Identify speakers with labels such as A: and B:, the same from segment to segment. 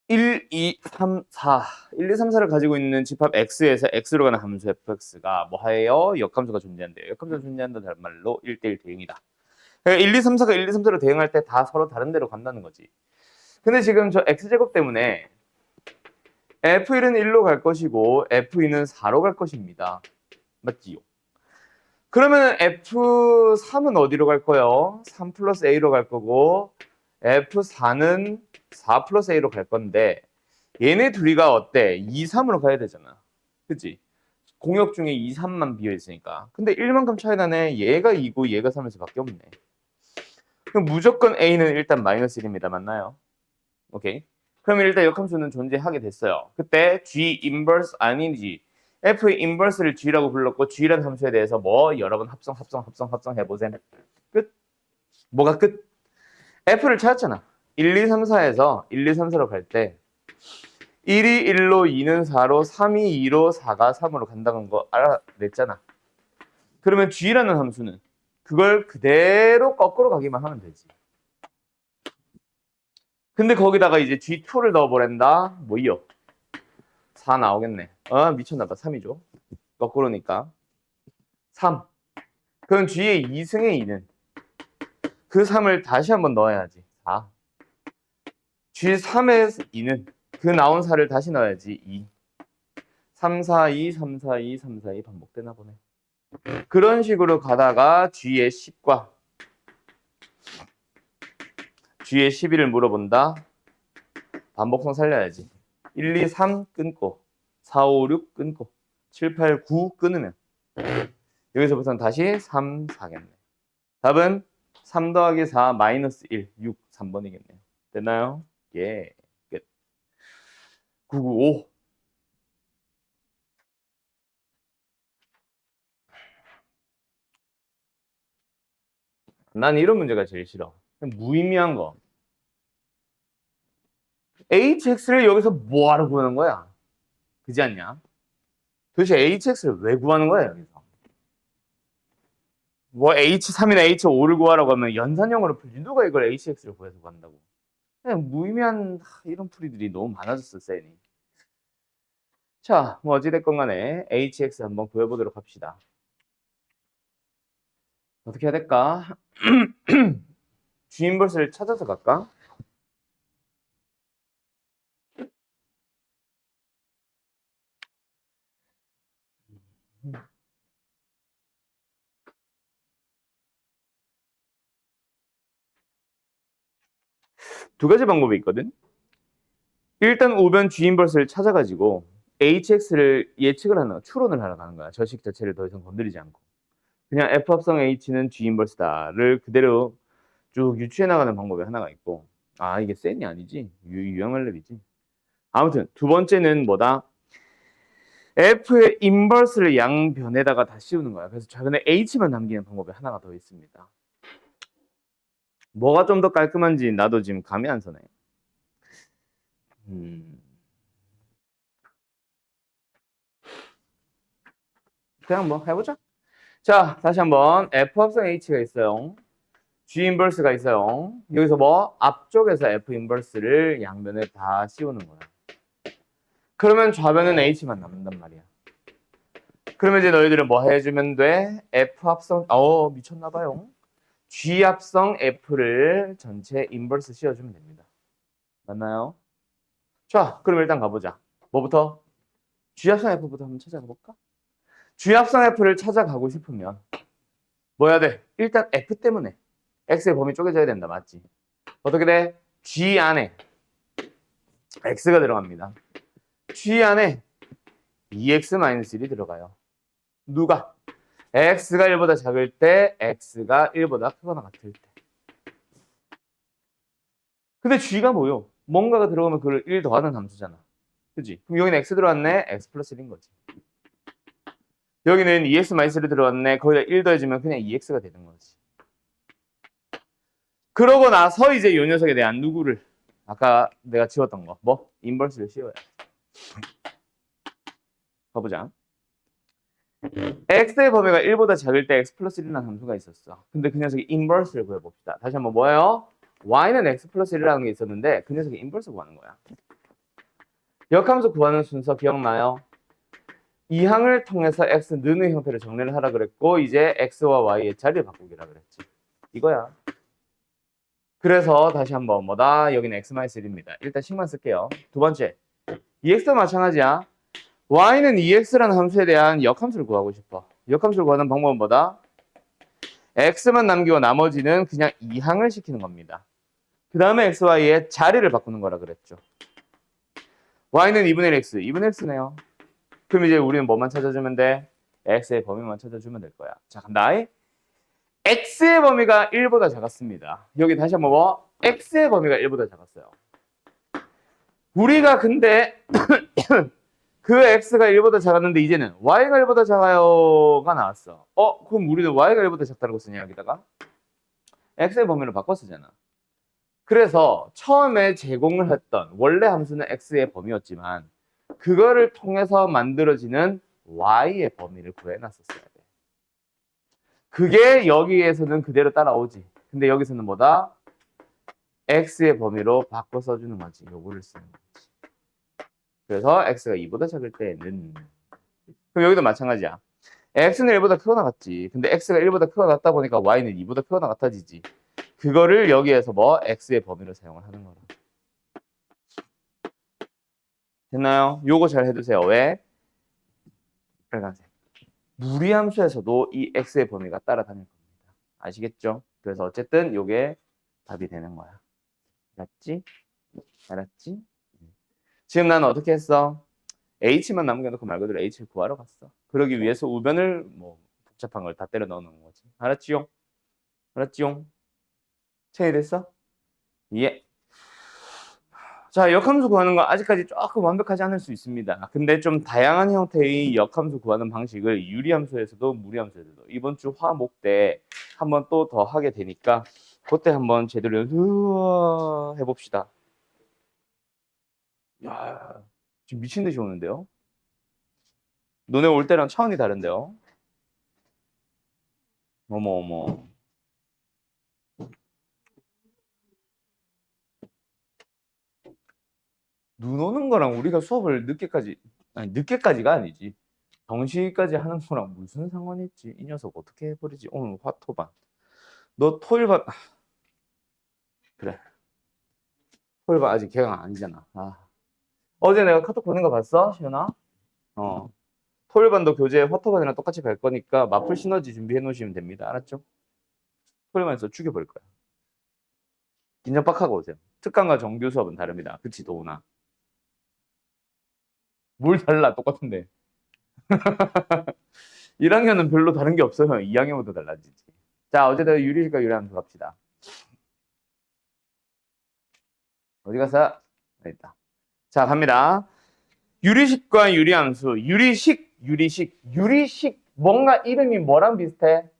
A: 1, 2, 3, 4. 1, 2, 3, 4를 가지고 있는 집합 x에서 x로 가는 함수 fx가 뭐예요? 역함수가 존재한대요. 역함수가 존재한다는 말로 1대1 대응이다. 그러니까 1, 2, 3, 4가 1, 2, 3, 4로 대응할 때 다 서로 다른 데로 간다는 거지. 근데 지금 저 x제곱 때문에 f1은 1로 갈 것이고 f2는 4로 갈 것입니다. 맞지요? 그러면 f3은 어디로 갈 거예요? 3 플러스 a로 갈 거고 f4는 4 플러스 a로 갈 건데 얘네 둘이가 어때? 2, 3으로 가야 되잖아. 그치? 공역 중에 2, 3만 비어 있으니까. 근데 1만큼 차이 나네. 얘가 2고 얘가 3에서 밖에 없네. 그럼 무조건 a는 일단 마이너스 1입니다. 맞나요? 오케이. 그러면 일단 역함수는 존재하게 됐어요. 그때 g 인버스 아닌지 f의 인버스를 g라고 불렀고 g라는 함수에 대해서 뭐 여러 번 합성 해보셈. 끝. 뭐가 끝? f를 찾았잖아. 1, 2, 3, 4에서 1, 2, 3, 4로 갈 때 1이 1로 2는 4로 3이 2로 4가 3으로 간다는 거 알아냈잖아. 그러면 g라는 함수는 그걸 그대로 거꾸로 가기만 하면 되지. 근데 거기다가 이제 g2를 넣어보란다. 뭐요? 4 나오겠네. 미쳤나봐. 3이죠. 거꾸로니까. 3. 그럼 g의 2승의 2는 그 3을 다시 한번 넣어야지. 4. g3의 2는 그 나온 4를 다시 넣어야지. 2. 3, 4, 2, 3, 4, 2, 3, 4, 2 반복되나 보네. 그런 식으로 가다가 g의 10과 g의 12를 물어본다. 반복성 살려야지. 1, 2, 3 끊고 4, 5, 6 끊고 7, 8, 9 끊으면 여기서부터는 다시 3, 4겠네. 답은 3 더하기 4 마이너스 1, 6, 3번이겠네요. 됐나요? 예. 끝. 995. 난 이런 문제가 제일 싫어. 무의미한 거. hx를 여기서 뭐하러 구하는 거야? 그지 않냐? 도대체 hx를 왜 구하는 거야, 여기서? 뭐 h3이나 h5를 구하라고 하면 연산형으로 풀지. 누가 이걸 hx를 구해서 구한다고? 그냥 무의미한 이런 풀이들이 너무 많아졌어, 쌤이. 자, 뭐 어찌됐건 간에 hx 한번 구해보도록 합시다. 어떻게 해야 될까? g 인버스를 찾아서 갈까? 두 가지 방법이 있거든. 일단 우변 g 인버스를 찾아가지고 hx를 예측을 하는, 추론을 하러 가는 거야. 저식 자체를 더 이상 건드리지 않고. 그냥 f 합성 h는 g 인버스다를 그대로 쭉 유추해 나가는 방법이 하나가 있고, 아 이게 센이 아니지, 유형을랩이지. 아무튼 두 번째는 뭐다? f의 인버스를 양변에다가 다 씌우는 거야. 그래서 좌변에 h만 남기는 방법이 하나가 더 있습니다. 뭐가 좀 더 깔끔한지 나도 지금 감이 안 서네. 그냥 뭐 해보자. 자, 다시 한번 f 합성 h가 있어요. g 인버스가 있어요. 여기서 뭐 앞쪽에서 f 인버스를 양변에 다 씌우는 거야. 그러면 좌변은 h만 남는단 말이야. 그러면 이제 너희들은 뭐 해주면 돼? f 합성 미쳤나봐요. g 합성 f를 전체 인버스 씌워주면 됩니다. 맞나요? 자, 그럼 일단 가보자. 뭐부터? g 합성 f부터 한번 찾아가 볼까? g 합성 f를 찾아가고 싶으면 뭐 해야 돼? 일단 f 때문에 x의 범위 쪼개져야 된다. 맞지? 어떻게 돼? g 안에 x가 들어갑니다. g 안에 2x-1이 들어가요. 누가? x가 1보다 작을 때, x가 1보다 크거나 같을 때. 근데 g가 뭐요? 뭔가가 들어가면 그걸 1 더하는 함수잖아. 그치? 그럼 여기는 x 들어왔네? x 플러스 1인 거지. 여기는 2x-1이 들어왔네. 거기다 1 더해주면 그냥 2x가 되는 거지. 그러고 나서 이제 이 녀석에 대한 누구를, 아까 내가 지웠던 거, 뭐? 인버스를 씌워야 돼. 가보자. x의 범위가 1보다 작을 때 x 플러스 1이라는 함수가 있었어. 근데 그 녀석의 인버스를 구해봅시다. 다시 한번 뭐예요? y는 x 플러스 1이라는 게 있었는데 그 녀석의 인버스 구하는 거야. 역함수 구하는 순서 기억나요? 이 항을 통해서 x 는의 형태를 정리를 하라 그랬고 이제 x와 y의 자리를 바꾸기라 그랬지. 이거야. 그래서 다시 한번 뭐다? 여기는 x-1입니다. 일단 식만 쓸게요. 두 번째, 2x도 마찬가지야. y는 2x라는 함수에 대한 역함수를 구하고 싶어. 역함수를 구하는 방법은 뭐다? x만 남기고 나머지는 그냥 2항을 시키는 겁니다. 그 다음에 x, y의 자리를 바꾸는 거라 그랬죠. y는 2분의 1 x, 2분의 1 x네요. 그럼 이제 우리는 뭐만 찾아주면 돼? x의 범위만 찾아주면 될 거야. 자, 간다. x의 범위가 1보다 작았습니다. 여기 다시 한번 뭐? x의 범위가 1보다 작았어요. 우리가 근데 그 x가 1보다 작았는데 이제는 y가 1보다 작아요가 나왔어. 그럼 우리는 y가 1보다 작다고 쓰냐 여기다가? x의 범위를 바꿔 쓰잖아. 그래서 처음에 제공을 했던 원래 함수는 x의 범위였지만 그거를 통해서 만들어지는 y의 범위를 구해놨었어야 돼. 그게 여기에서는 그대로 따라오지. 근데 여기서는 뭐다? x의 범위로 바꿔 써주는 거지. 요거를 쓰는 거지. 그래서 x가 2보다 작을 때는 그럼 여기도 마찬가지야. x는 1보다 크거나 같지. 근데 x가 1보다 크거나 같다 보니까 y는 2보다 크거나 같아지지. 그거를 여기에서 뭐 x의 범위로 사용을 하는 거라. 됐나요? 요거 잘 해두세요. 왜? 빨간색. 무리함수에서도 이 x의 범위가 따라다닐 겁니다. 아시겠죠? 그래서 어쨌든 요게 답이 되는 거야. 알았지? 알았지? 지금 나는 어떻게 했어? h만 남겨놓고 말 그대로 h를 구하러 갔어. 그러기 위해서 우변을 뭐 복잡한 걸 다 때려 넣어놓은 거지. 알았지용? 알았지용? 체이됐어? 예. 자, 역함수 구하는 거 아직까지 조금 완벽하지 않을 수 있습니다. 근데 좀 다양한 형태의 역함수 구하는 방식을 유리함수에서도 무리함수에서도 이번 주 화목 때 한번 또 더 하게 되니까 그때 한번 제대로 해봅시다. 야, 지금 미친 듯이 오는데요? 너네 올 때랑 차원이 다른데요? 어머 어머. 눈 오는 거랑 우리가 수업을 늦게까지 아니 늦게까지가 아니지. 정시까지 하는 거랑 무슨 상관이 있지? 이 녀석 어떻게 해버리지? 오늘 화토반. 너 토일반 그래. 토일반 아직 개강 아니잖아. 어제 내가 카톡 보낸 거 봤어? 시연아? 토일반도 교재 화토반이랑 똑같이 갈 거니까 마플 시너지 준비해 놓으시면 됩니다. 알았죠? 토일반에서 죽여버릴 거야. 긴장 빡 하고 오세요. 특강과 정규 수업은 다릅니다. 그치 도훈아? 뭘 달라 똑같은데. 1학년은 별로 다른 게 없어요. 2학년부터 달라지지. 자, 어제도 유리식과 유리함수 갑시다. 어디 가서? 여기 있다. 자, 갑니다. 유리식과 유리함수. 유리식. 뭔가 이름이 뭐랑 비슷해?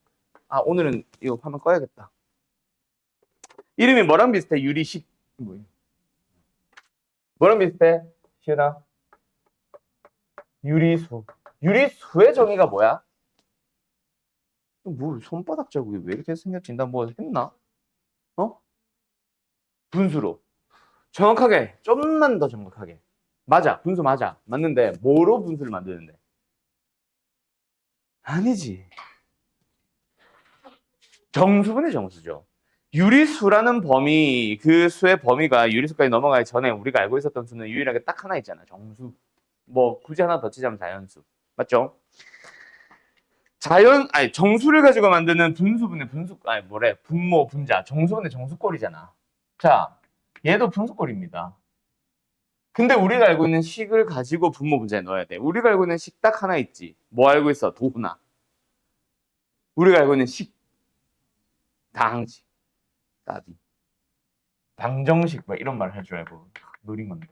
A: 오늘은 이거 화면 꺼야겠다. 이름이 뭐랑 비슷해? 유리식. 뭐랑 비슷해? 시은아? 유리수. 유리수의 정의가 뭐야? 뭐 손바닥 자국이 왜 이렇게 생겼지? 나 뭐 했나? 분수로. 정확하게. 좀만 더 정확하게. 맞아. 분수 맞아. 맞는데 뭐로 분수를 만드는데? 아니지. 정수분의 정수죠. 유리수라는 범위, 그 수의 범위가 유리수까지 넘어가기 전에 우리가 알고 있었던 수는 유일하게 딱 하나 있잖아. 정수. 뭐 굳이 하나 더 치자면 자연수. 맞죠? 정수를 가지고 만드는 분수분의 분모, 분자. 정수분의 정수꼴이잖아. 자, 얘도 분수꼴입니다. 근데 우리가 알고 있는 식을 가지고 분모 분자에 넣어야 돼. 우리가 알고 있는 식 딱 하나 있지. 뭐 알고 있어? 도훈아. 우리가 알고 있는 식. 다항식. 따비. 방정식 막 이런 말 할 줄 알고 노린 건데.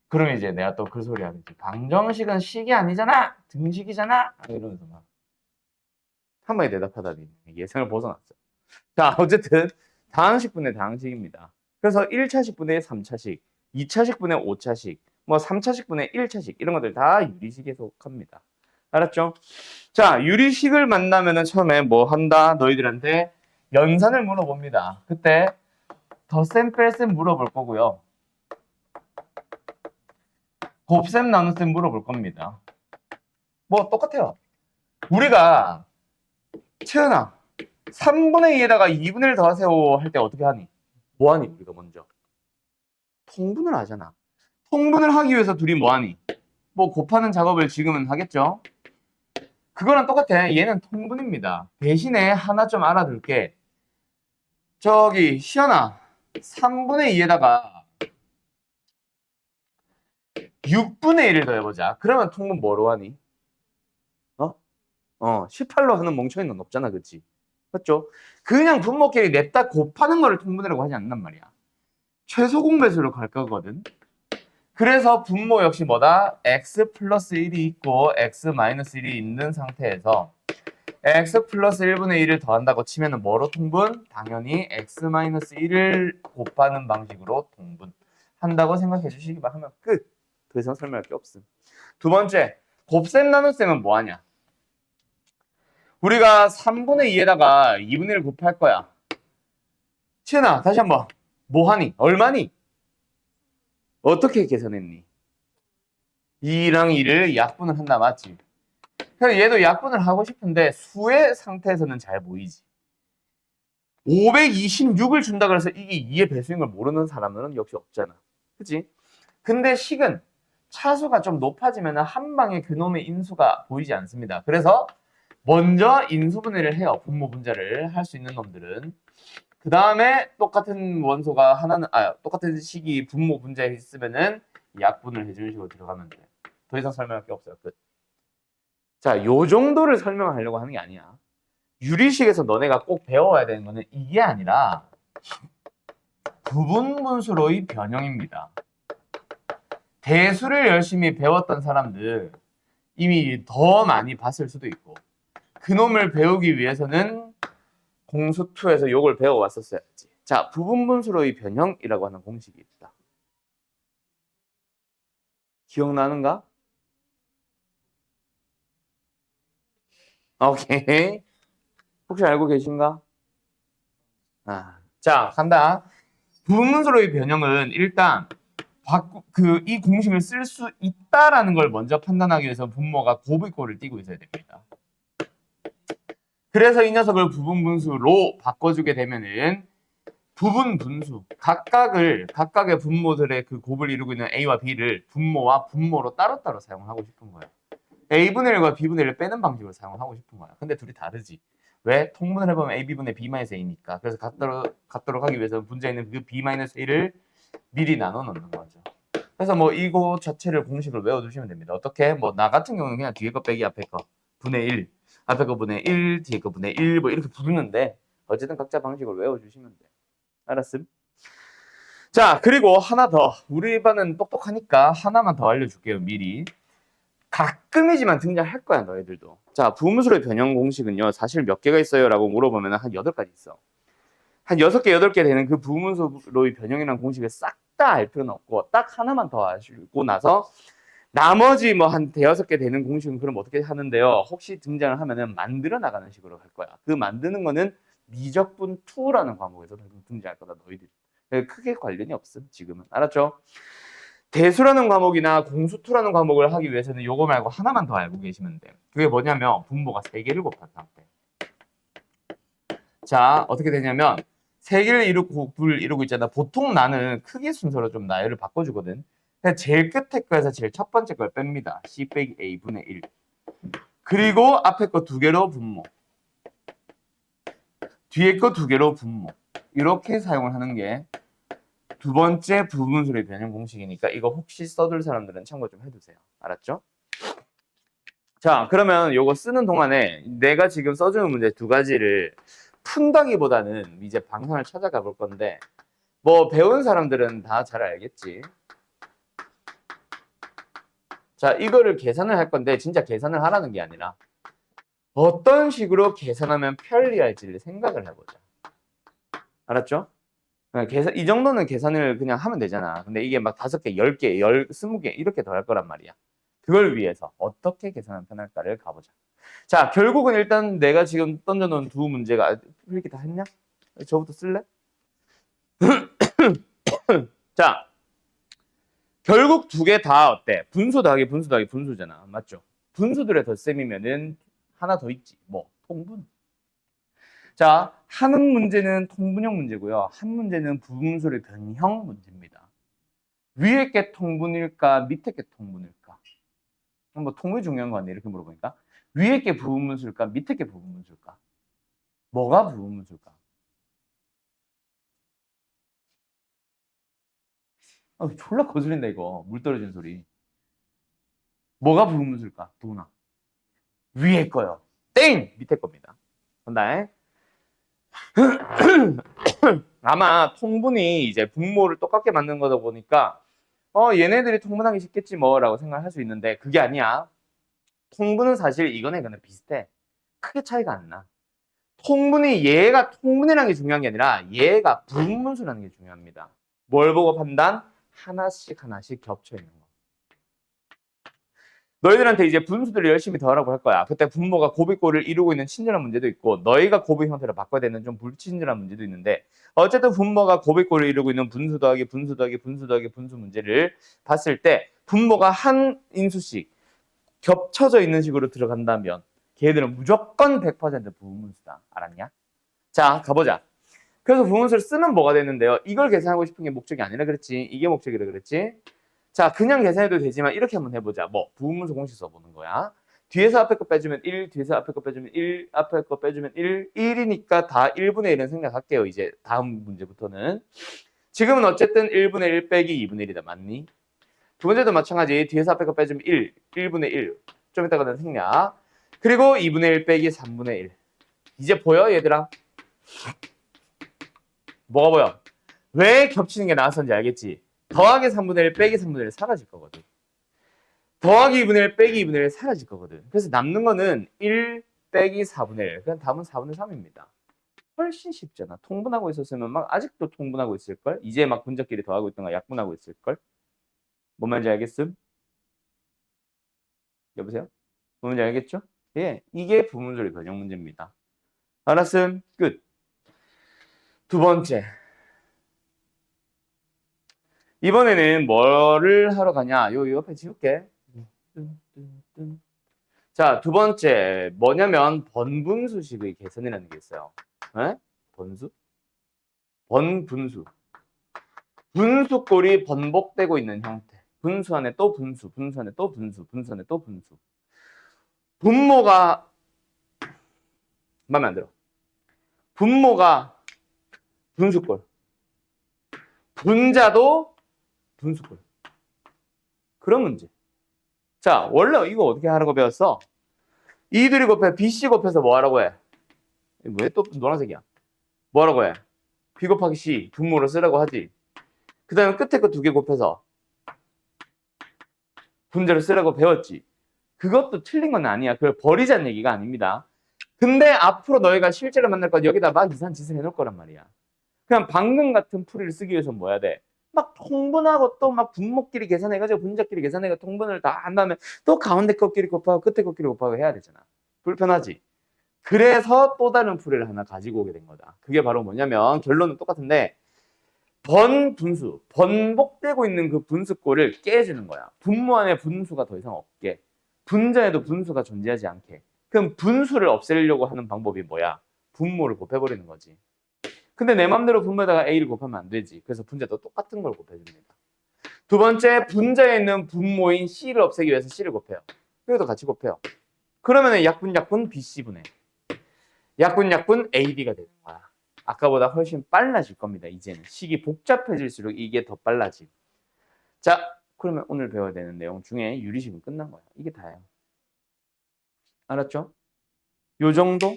A: 그러면 이제 내가 또 그 소리 하겠지. 방정식은 식이 아니잖아. 등식이잖아. 이러면서 막 한 번에 대답하다니 예상을 벗어났어. 자, 어쨌든 다항식분의 다항식입니다. 그래서 1차식분의 3차식, 2차식분의 5차식, 뭐 3차식분의 1차식 이런 것들 다 유리식에 속합니다. 알았죠? 자, 유리식을 만나면은 처음에 뭐 한다? 너희들한테 연산을 물어봅니다. 그때 덧셈 뺄셈 물어볼 거고요. 곱셈 나눗셈 물어볼 겁니다. 뭐 똑같아요. 우리가 채은아 3분의 2에다가 2분의 1 더하세요 할 때 어떻게 하니? 뭐하니 우리가 먼저? 통분을 하잖아. 통분을 하기 위해서 둘이 뭐하니? 뭐 곱하는 작업을 지금은 하겠죠? 그거랑 똑같아. 얘는 통분입니다. 대신에 하나 좀 알아둘게. 저기 시연아 3분의 2에다가 6분의 1을 더해보자. 그러면 통분 뭐로 하니? 18로 하는 멍청이는 없잖아, 그치? 맞죠? 그냥 분모끼리 냈다 곱하는 거를 통분이라고 하지 않는단 말이야. 최소 공배수로 갈 거거든. 그래서 분모 역시 뭐다? x 플러스 1이 있고 x 마이너스 1이 있는 상태에서 x 플러스 1분의 1을 더한다고 치면 뭐로 통분? 당연히 x 마이너스 1을 곱하는 방식으로 통분한다고 생각해 주시기 바라면 끝. 더 이상 설명할 게 없음. 두 번째, 곱셈 나눗셈은 뭐하냐? 우리가 3분의 2에다가 2분의 1 곱할 거야. 치은아, 다시 한번. 뭐하니? 얼마니? 어떻게 계산했니? 2랑 2를 약분을 한다, 맞지? 그래서 얘도 약분을 하고 싶은데 수의 상태에서는 잘 보이지. 526을 준다 그래서 이게 2의 배수인 걸 모르는 사람은 역시 없잖아. 그치? 근데 식은 차수가 좀 높아지면 한 방에 그놈의 인수가 보이지 않습니다. 그래서 먼저 인수분해를 해요. 분모 분자를 할 수 있는 놈들은. 그 다음에 똑같은 원소가 하나는 똑같은 식이 분모 분자에 있으면은 약분을 해주는 식으로 들어가면 돼. 더 이상 설명할 게 없어요. 끝. 자, 요 정도를 설명하려고 하는 게 아니야. 유리식에서 너네가 꼭 배워야 되는 거는 이게 아니라 부분분수로의 변형입니다. 대수를 열심히 배웠던 사람들 이미 더 많이 봤을 수도 있고 그놈을 배우기 위해서는 공수2에서 요걸 배워왔었어야지. 자, 부분분수로의 변형이라고 하는 공식이 있다. 기억나는가? 오케이. 혹시 알고 계신가? 자, 간다. 부분분수로의 변형은 일단 이 공식을 쓸 수 있다라는 걸 먼저 판단하기 위해서 분모가 곱이꼴을 띄고 있어야 됩니다. 그래서 이 녀석을 부분분수로 바꿔주게 되면은 부분분수 각각의 분모들의 그 곱을 이루고 있는 A와 B를 분모와 분모로 따로따로 사용하고 싶은 거야. A분의 1과 B분의 1을 빼는 방식으로 사용하고 싶은 거야. 근데 둘이 다르지. 왜? 통분을 해보면 AB분의 B-A니까. 그래서 같도록 하기 위해서 분자에 있는 그 B-A를 미리 나눠 넣는 거죠. 그래서 뭐 이거 자체를 공식을 외워두시면 됩니다. 어떻게? 뭐 나 같은 경우는 그냥 뒤에 거 빼기 앞에 거 분의 1 앞에 거 분의 1 뒤에 거 분의 1 뭐 이렇게 부르는데 어쨌든 각자 방식을 외워주시면 돼. 알았음? 자, 그리고 하나 더. 우리 반은 똑똑하니까 하나만 더 알려줄게요. 미리. 가끔이지만 등장할 거야, 너희들도. 자, 부분수로의 변형 공식은요. 사실 몇 개가 있어요? 라고 물어보면 한 8가지 있어. 한 6개, 8개 되는 그 부분수로의 변형이라는 공식을 싹 다 알 필요는 없고 딱 하나만 더 알고 나서 나머지 뭐 한 5개 되는 공식은 그럼 어떻게 하는데요? 혹시 등장을 하면은 만들어 나가는 식으로 할 거야. 그 만드는 거는 미적분 2라는 과목에서 등장할 거다, 너희들이. 크게 관련이 없음, 지금은. 알았죠? 대수라는 과목이나 공수2라는 과목을 하기 위해서는 요거 말고 하나만 더 알고 계시면 돼요. 그게 뭐냐면 분모가 3개를 곱한 상태. 자, 어떻게 되냐면 3개를 이루고 굴 이루고 있잖아. 보통 나는 크기 순서로 좀 나열을 바꿔주거든. 제일 끝에 거에서 제일 첫 번째 걸 뺍니다. C 빼기 A분의 1. 그리고 앞에 거 2개로 분모. 뒤에 거 2개로 분모. 이렇게 사용을 하는 게 두 번째 부분수로의 변형 공식이니까 이거 혹시 써둘 사람들은 참고 좀 해두세요. 알았죠? 자, 그러면 이거 쓰는 동안에 내가 지금 써주는 문제 2가지를 푼다기보다는 이제 방향을 찾아가 볼 건데 뭐 배운 사람들은 다 잘 알겠지. 자, 이거를 계산을 할 건데 진짜 계산을 하라는 게 아니라 어떤 식으로 계산하면 편리할지를 생각을 해보자. 알았죠? 이 정도는 계산을 그냥 하면 되잖아. 근데 이게 막 5개, 10개, 20개 이렇게 더 할 거란 말이야. 그걸 위해서 어떻게 계산하면 편할까를 가보자. 자, 결국은 일단 내가 지금 던져놓은 2 문제가 이렇게 다 했냐? 저부터 쓸래? 자, 결국 두 개 다 어때? 분수 더하기 분수 더하기 분수잖아. 맞죠? 분수들의 덧셈이면은 하나 더 있지. 뭐? 통분. 자, 한 문제는 통분형 문제고요. 한 문제는 부분수의 변형 문제입니다. 위에 게 통분일까? 밑에 게 통분일까? 뭐 통분이 중요한 거 같네. 이렇게 물어보니까. 위에 게 부분분수일까? 밑에 게 부분분수일까? 뭐가 부분분수일까? 아, 졸라 거슬린다 이거. 물 떨어지는 소리. 뭐가 부분분수일까? 도훈아. 위에 거요. 땡! 밑에 겁니다. 간다. 아마 통분이 이제 분모를 똑같게 만든 거다 보니까 얘네들이 통분하기 쉽겠지 뭐라고 생각할 수 있는데 그게 아니야. 통분은 사실 이거네 그냥 비슷해. 크게 차이가 안 나. 통분이 얘가 통분이라는 게 중요한 게 아니라 얘가 부분분수라는 게 중요합니다. 뭘 보고 판단? 하나씩 하나씩 겹쳐 있는 거. 너희들한테 이제 분수들을 열심히 더하라고 할 거야. 그때 분모가 곱이꼴을 이루고 있는 친절한 문제도 있고 너희가 곱의 형태를 바꿔야 되는 좀 불친절한 문제도 있는데 어쨌든 분모가 곱이꼴을 이루고 있는 분수 더하기 분수 더하기 분수 더하기 분수 문제를 봤을 때 분모가 한 인수씩 겹쳐져 있는 식으로 들어간다면 걔들은 무조건 100% 부분수다. 알았냐? 자, 가보자. 그래서 부분수를 쓰면 뭐가 되는데요? 이걸 계산하고 싶은 게 목적이 아니라 그랬지. 이게 목적이라 그랬지. 자, 그냥 계산해도 되지만 이렇게 한번 해보자. 뭐 부분수 공식 써보는 거야. 뒤에서 앞에 거 빼주면 1, 뒤에서 앞에 거 빼주면 1, 앞에 거 빼주면 1, 1이니까 다 1분의 1은 생략할게요. 이제 다음 문제부터는. 지금은 어쨌든 1분의 1 빼기 2분의 1이다. 맞니? 두 번째도 마찬가지. 뒤에서 앞에 거 빼주면 1, 1분의 1. 좀 이따가는 생략. 그리고 2분의 1 빼기 3분의 1. 이제 보여 얘들아? 뭐가 보여? 왜 겹치는 게 나왔었는지 알겠지? 더하기 3분의 1 빼기 3분의 1 사라질 거거든. 더하기 2분의 1 빼기 2분의 1 사라질 거거든. 그래서 남는 거는 1 빼기 4분의 1. 그냥 답은 4분의 3입니다. 훨씬 쉽잖아. 통분하고 있었으면 막 아직도 통분하고 있을걸? 이제 막 분자끼리 더하고 있던가 약분하고 있을걸? 뭔 말인지 알겠음? 여보세요? 뭔 말인지 알겠죠? 예, 이게 부분조리 변형 문제입니다. 알았음? 끝. 두 번째. 이번에는 뭐를 하러 가냐? 요 옆에 지울게. 자, 두 번째. 뭐냐면 번분수식의 계산이라는 게 있어요. 에? 번수? 번분수. 분수꼴이 번복되고 있는 형태. 분수 안에 또 분수, 분수 안에 또 분수, 분수 안에 또 분수. 분모가 마음에 안 들어. 분모가 분수꼴. 분자도 분수꼴. 그런 문제. 자, 원래 이거 어떻게 하라고 배웠어? 이들이 곱해 BC 곱해서 뭐 하라고 해? 왜 또 노란색이야? 뭐 하라고 해? B 곱하기 C 분모로 쓰라고 하지. 그 다음에 끝에 거 두 개 곱해서 분자로 쓰라고 배웠지. 그것도 틀린 건 아니야. 그걸 버리자는 얘기가 아닙니다. 근데 앞으로 너희가 실제로 만날 건 여기다 막 이상한 짓을 해놓을 거란 말이야. 그냥 방금 같은 풀이를 쓰기 위해서 뭐 해야 돼? 막 통분하고 또 막 분모끼리 계산해가지고 분자끼리 계산해가지고 통분을 다 한 다음에 또 가운데 것끼리 곱하고 끝에 것끼리 곱하고 해야 되잖아. 불편하지? 그래서 또 다른 풀이를 하나 가지고 오게 된 거다. 그게 바로 뭐냐면 결론은 똑같은데 번분수, 번복되고 있는 그 분수꼴을 깨주는 거야. 분모 안에 분수가 더 이상 없게. 분자에도 분수가 존재하지 않게. 그럼 분수를 없애려고 하는 방법이 뭐야? 분모를 곱해버리는 거지. 근데 내 맘대로 분모에다가 A를 곱하면 안 되지. 그래서 분자도 똑같은 걸 곱해줍니다. 두 번째, 분자에 있는 분모인 C를 없애기 위해서 C를 곱해요. 여기도 같이 곱해요. 그러면 약분 BC분의 약분 AB가 되는 거야. 아까보다 훨씬 빨라질 겁니다. 이제는 식이 복잡해질수록 이게 더 빨라짐. 자, 그러면 오늘 배워야 되는 내용 중에 유리식은 끝난 거야. 이게 다예요. 알았죠? 요 정도?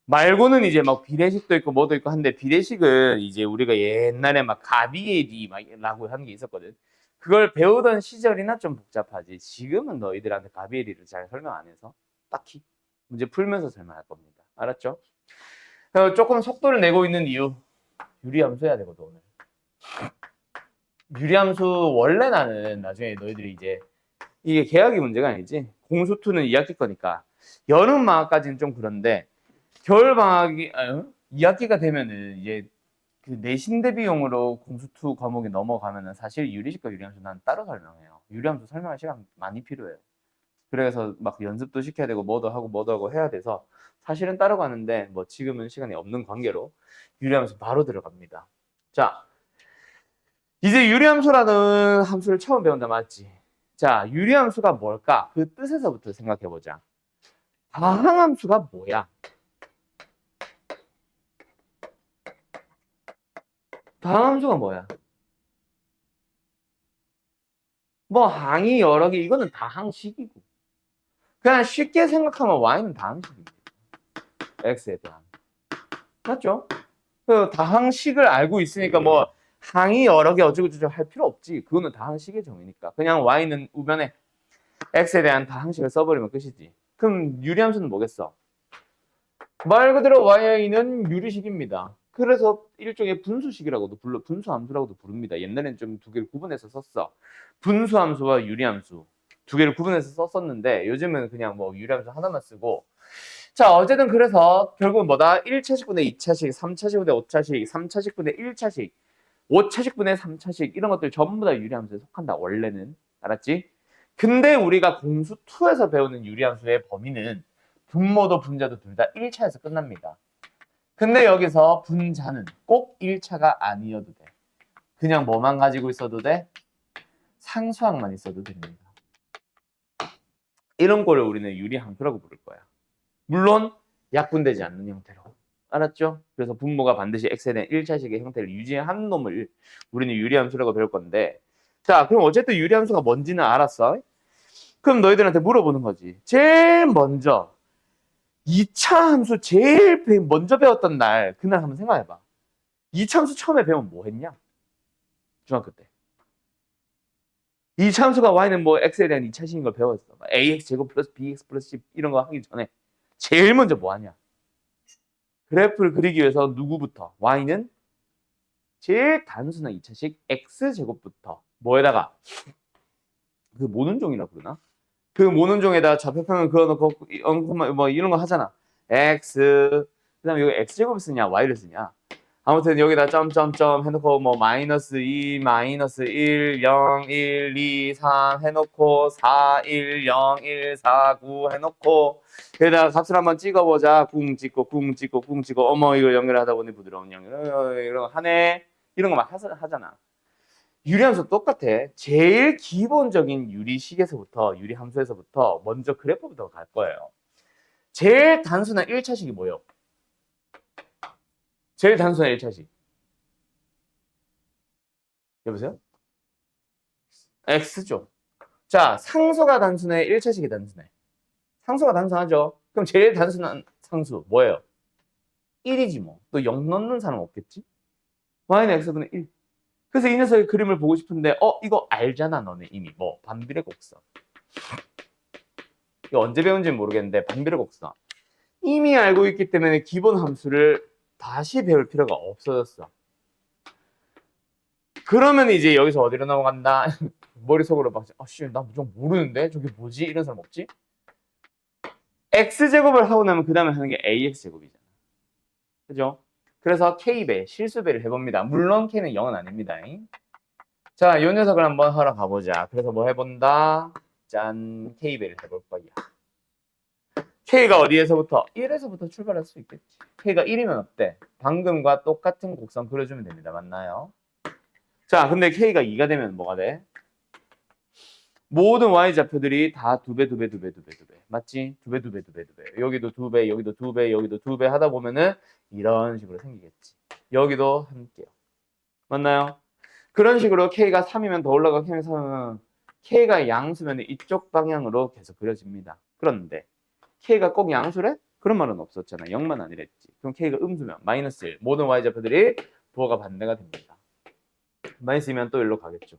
A: 말고는 이제 막 비례식도 있고 뭐도 있고 한데 비례식은 이제 우리가 옛날에 막 가비에디 막 라고 하는 게 있었거든. 그걸 배우던 시절이나 좀 복잡하지. 지금은 너희들한테 가비에디를 잘 설명 안 해서 딱히 문제 풀면서 설명할 겁니다. 알았죠? 조금 속도를 내고 있는 이유. 유리함수 해야 되거든 오늘. 유리함수 원래 나는 나중에 너희들이 이제 이게 계약이 문제가 아니지. 공수2는 2학기 거니까 여름방학까지는 좀 그런데 겨울방학이 2학기가 되면은 이제 그 그 내신 대비용으로 공수2 과목이 넘어가면은 사실 유리식과 유리함수 난 따로 설명해요. 유리함수 설명할 시간 많이 필요해요. 그래서 막 연습도 시켜야 되고 뭐도 하고 해야 돼서 사실은 따로 가는데 뭐 지금은 시간이 없는 관계로 유리함수 바로 들어갑니다. 자, 이제 유리함수라는 함수를 처음 배운다 맞지? 자, 유리함수가 뭘까? 그 뜻에서부터 생각해보자. 다항함수가 뭐야? 다항함수가 뭐야? 뭐 항이 여러 개 이거는 다항식이고 그냥 쉽게 생각하면 y는 다항식입니다. x에 대한 맞죠? 그 다항식을 알고 있으니까 뭐 항이 여러 개 어쩌고저쩌고 할 필요 없지. 그거는 다항식의 정의니까 그냥 y는 우변에 x에 대한 다항식을 써버리면 끝이지. 그럼 유리함수는 뭐겠어? 말 그대로 y는 유리식입니다. 그래서 일종의 분수식이라고도 분수함수라고도 부릅니다. 옛날에는 좀 두 개를 구분해서 썼어. 분수함수와 유리함수 두 개를 구분해서 썼었는데 요즘은 그냥 뭐 유리함수 하나만 쓰고 자 어쨌든 그래서 결국은 뭐다? 1차식분의 2차식, 3차식분의 5차식, 3차식분의 1차식, 5차식분의 3차식 이런 것들 전부 다 유리함수에 속한다 원래는. 알았지? 근데 우리가 공수2에서 배우는 유리함수의 범위는 분모도 분자도 둘 다 1차에서 끝납니다. 근데 여기서 분자는 꼭 1차가 아니어도 돼. 그냥 뭐만 가지고 있어도 돼? 상수항만 있어도 됩니다. 이런 걸 우리는 유리함수라고 부를 거야. 물론 약분되지 않는 형태로. 알았죠? 그래서 분모가 반드시 x에 대한 1차식의 형태를 유지한 놈을 우리는 유리함수라고 배울 건데 자 그럼 어쨌든 유리함수가 뭔지는 알았어. 그럼 너희들한테 물어보는 거지. 제일 먼저 2차 함수 제일 먼저 배웠던 날 그날 한번 생각해봐. 2차 함수 처음에 배우면 뭐 했냐? 중학교 때. 2차 함수가 y는 뭐 x에 대한 2차식인 걸 배웠어. ax 제곱 플러스 bx 플러스 c 이런 거 하기 전에 제일 먼저 뭐 하냐? 그래프를 그리기 위해서 누구부터? y는 제일 단순한 2차식 x제곱부터 뭐에다가 그 모눈종이라고 그러나? 그 모눈종에다 좌표평을 그어놓고 뭐 이런 거 하잖아. x 그다음에 여기 x제곱을 쓰냐 y를 쓰냐. 아무튼 여기다 점점점 해놓고 뭐 마이너스 2, 마이너스 1, 0, 1, 2, 3 해놓고 4, 1, 0, 1, 4, 9 해놓고 여기다가 값을 한번 찍어보자. 쿵 찍고 쿵 찍고 쿵 찍고 어머 이걸 연결하다 보니 부드러운 연결 이런 거 하네. 이런 거 막 하잖아. 유리함수 똑같아. 제일 기본적인 유리식에서부터 유리함수에서부터 먼저 그래프부터 갈 거예요. 제일 단순한 1차식이 뭐예요? 제일 단순한 1차식. 여보세요? x죠. 자, 상수가 단순해, 1차식이 단순해. 상수가 단순하죠. 그럼 제일 단순한 상수 뭐예요? 1이지 뭐. 또 0 넣는 사람 없겠지? y는 x분의 1. 그래서 이 녀석의 그림을 보고 싶은데 이거 알잖아 너네 이미. 뭐 반비례 곡선. 이거 언제 배운지는 모르겠는데 반비례 곡선. 이미 알고 있기 때문에 기본 함수를 다시 배울 필요가 없어졌어. 그러면 이제 여기서 어디로 넘어간다? 머릿속으로 막 나 좀 모르는데 저게 뭐지? 이런 사람 없지? x제곱을 하고 나면 그 다음에 하는 게 ax제곱이잖아. 그죠? 그래서 k배, 실수배를 해봅니다. 물론 k는 0은 아닙니다. 자, 이 녀석을 한번 하러 가보자. 그래서 뭐 해본다? 짠, k배를 해볼 거야. k가 어디에서부터? 1에서부터 출발할 수 있겠지. k가 1이면 어때? 방금과 똑같은 곡선 그려주면 됩니다. 맞나요? 자, 근데 k가 2가 되면 뭐가 돼? 모든 y좌표들이 다 2배, 2배, 2배, 2배, 2배. 맞지? 2배, 2배, 2배, 2배. 여기도 2배, 여기도 2배, 여기도 2배 하다 보면은 이런 식으로 생기겠지. 여기도 함께요. 맞나요? 그런 식으로 k가 3이면 더 올라가 k가 3이면 k가 양수면 이쪽 방향으로 계속 그려집니다. 그런데 k가 꼭 양수래? 그런 말은 없었잖아. 0만 아니랬지. 그럼 k가 음수면 마이너스 1. 모든 y좌표들이 부호가 반대가 됩니다. 마이너스면 또 일로 가겠죠.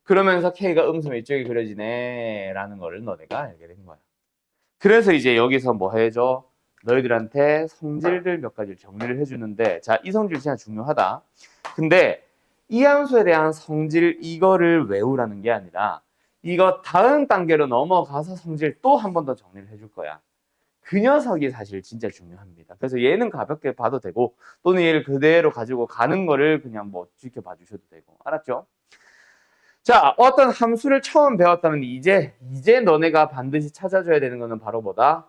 A: 그러면서 k가 음수면 이쪽이 그려지네 라는 거를 너네가 알게 된 거야. 그래서 이제 여기서 뭐 해줘? 너희들한테 성질들 몇 가지를 정리를 해주는데 자, 이 성질 진짜 중요하다. 근데 이 함수에 대한 성질 이거를 외우라는 게 아니라 이거 다음 단계로 넘어가서 성질 또 한 번 더 정리를 해줄 거야. 그 녀석이 사실 진짜 중요합니다. 그래서 얘는 가볍게 봐도 되고 또는 얘를 그대로 가지고 가는 거를 그냥 뭐 지켜봐 주셔도 되고. 알았죠? 자, 어떤 함수를 처음 배웠다면 이제 너네가 반드시 찾아줘야 되는 거는 바로 뭐다?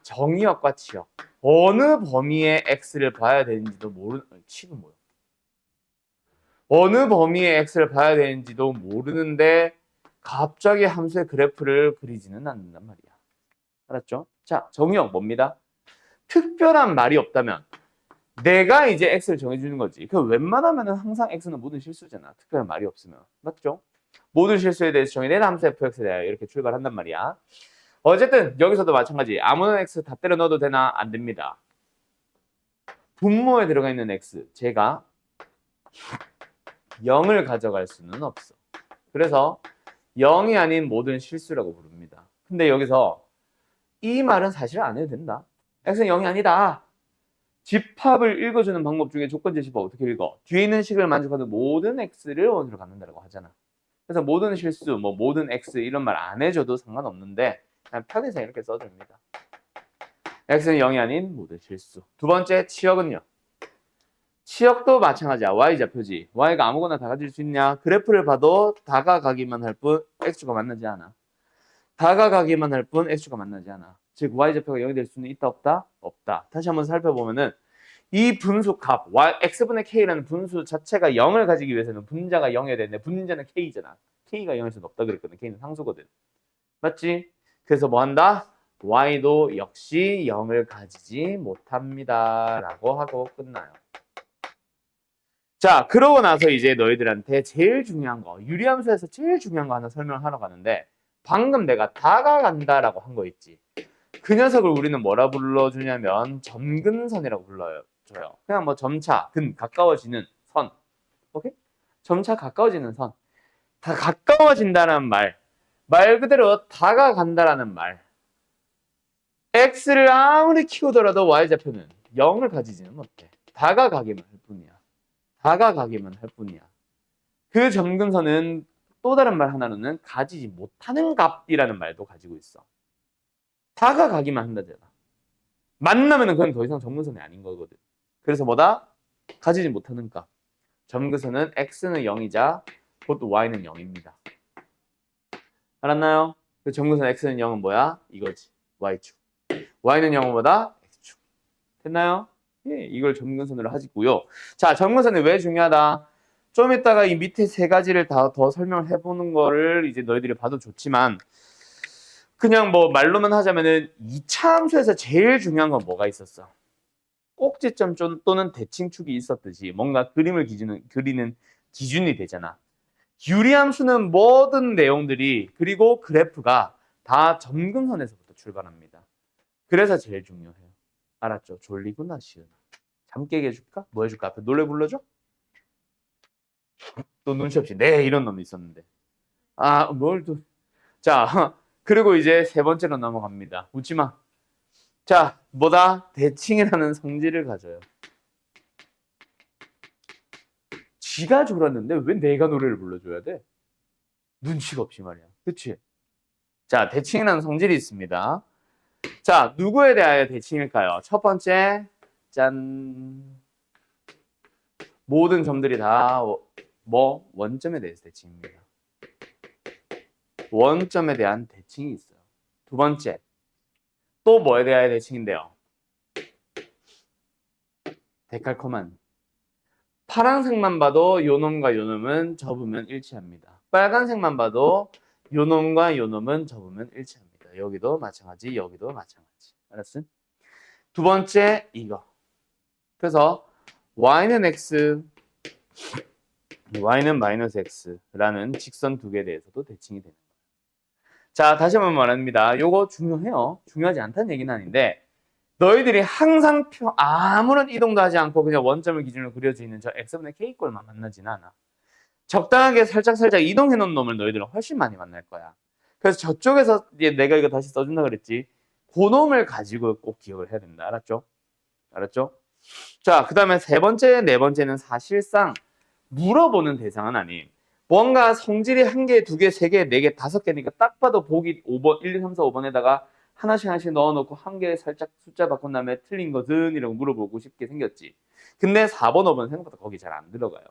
A: 정의역과 치역. 어느 범위의 x를 봐야 되는지도 모르는, 치는 뭐야? 어느 범위의 x를 봐야 되는지도 모르는데 갑자기 함수의 그래프를 그리지는 않는단 말이야. 알았죠? 자, 정의역 뭡니다? 특별한 말이 없다면 내가 이제 x를 정해주는 거지. 그 웬만하면은 항상 x는 모든 실수잖아. 특별한 말이 없으면. 맞죠? 모든 실수에 대해서 정의된 함수 fx에 대하여 이렇게 출발한단 말이야. 어쨌든 여기서도 마찬가지. 아무나 x 다 때려 넣어도 되나? 안 됩니다. 분모에 들어가 있는 x, 제가 0을 가져갈 수는 없어. 그래서 0이 아닌 모든 실수라고 부릅니다. 근데 여기서 이 말은 사실 안 해도 된다. x는 0이 아니다. 집합을 읽어주는 방법 중에 조건제 집합 어떻게 읽어? 뒤에 있는 식을 만족하는 모든 x를 원으로 갖는다고 하잖아. 그래서 모든 실수, 뭐 모든 x 이런 말 안 해줘도 상관없는데 그냥 편의상 이렇게 써줍니다. x는 0이 아닌 모든 실수. 두 번째 치역은요. 치역도 마찬가지야. y좌표지. y가 아무거나 다 가질 수 있냐? 그래프를 봐도 다가가기만 할 뿐 x축과 만나지 않아. 다가가기만 할 뿐 x축과 만나지 않아. 즉 y좌표가 0이 될 수는 있다 없다? 없다. 다시 한번 살펴보면은 이 분수값 x분의 k라는 분수 자체가 0을 가지기 위해서는 분자가 0이어야 되는데 분자는 k잖아. k가 0일 수는 없다 그랬거든. k는 상수거든. 맞지? 그래서 뭐 한다? y도 역시 0을 가지지 못합니다. 라고 하고 끝나요. 자, 그러고 나서 이제 너희들한테 제일 중요한 거, 유리함수에서 제일 중요한 거 하나 설명하러 가는데 방금 내가 다가간다라고 한 거 있지. 그 녀석을 우리는 뭐라 불러주냐면 점근선이라고 불러줘요. 그냥 뭐 점차, 가까워지는 선. 오케이? 점차 가까워지는 선. 다 가까워진다는 말 그대로 다가간다라는 말. x를 아무리 키우더라도 y좌표는 0을 가지지는 못해. 다가가기만 할 뿐이야. 다가가기만 할 뿐이야. 그 점근선은 또 다른 말 하나로는 가지지 못하는 값이라는 말도 가지고 있어. 다가가기만 한다잖아. 만나면은 그건 더 이상 점근선이 아닌 거거든. 그래서 뭐다? 가지지 못하는 값. 점근선은 x는 0이자 그것도 y는 0입니다. 알았나요? 그 점근선 x는 0은 뭐야? 이거지. y축. y는 0은 뭐다? x축. 됐나요? 예, 이걸 점근선으로 하지고요. 자, 점근선이 왜 중요하다? 좀 이따가 이 밑에 세 가지를 더 설명을 해보는 거를 이제 너희들이 봐도 좋지만 그냥 뭐 말로만 하자면은 2차 함수에서 제일 중요한 건 뭐가 있었어? 꼭지점 또는 대칭축이 있었듯이 뭔가 그림을 그리는 기준이 되잖아. 유리함수는 모든 내용들이 그리고 그래프가 다 점근선에서부터 출발합니다. 그래서 제일 중요해요. 알았죠? 졸리구나 시은아. 잠 깨게 해줄까? 뭐 해줄까? 앞에 노래 불러줘? 또 눈치 없이 네 이런 놈이 있었는데 뭘 또. 자, 그리고 이제 세 번째로 넘어갑니다. 웃지마. 자, 뭐다? 대칭이라는 성질을 가져요. 지가 졸았는데 왜 내가 노래를 불러줘야 돼? 눈치가 없이 말이야. 그치? 자, 대칭이라는 성질이 있습니다. 자, 누구에 대하여 대칭일까요? 첫 번째, 짠. 모든 점들이 다 원점에 대해서 대칭입니다. 원점에 대한 대칭이 있어요. 두 번째, 또 뭐에 대하여 대칭인데요? 데칼코만. 파란색만 봐도 요놈과 요놈은 접으면 일치합니다. 빨간색만 봐도 요놈과 요놈은 접으면 일치합니다. 여기도 마찬가지, 여기도 마찬가지. 알았어? 두 번째, 이거. 그래서 y는 x, y는 마이너스 x라는 직선 두 개에 대해서도 대칭이 됩니다. 자, 다시 한번 말합니다. 요거 중요해요. 중요하지 않다는 얘기는 아닌데 너희들이 항상 아무런 이동도 하지 않고 그냥 원점을 기준으로 그려져 있는 저 x분의 k꼴만 만나지는 않아. 적당하게 살짝 이동해 놓은 놈을 너희들은 훨씬 많이 만날 거야. 그래서 저쪽에서 내가 이거 다시 써준다 그랬지. 그 놈을 가지고 꼭 기억을 해야 된다. 알았죠? 알았죠? 자, 그 다음에 세 번째, 네 번째는 사실상 물어보는 대상은 아닌 뭔가 성질이 한 개, 두 개, 세 개, 네 개, 다섯 개니까 딱 봐도 보기 5번, 1, 2, 3, 4, 5번에다가 하나씩 하나씩 넣어놓고 한 개 살짝 숫자 바꾼 다음에 틀린 것은 이라고 물어보고 싶게 생겼지. 근데 4번, 5번 생각보다 거기 잘 안 들어가요.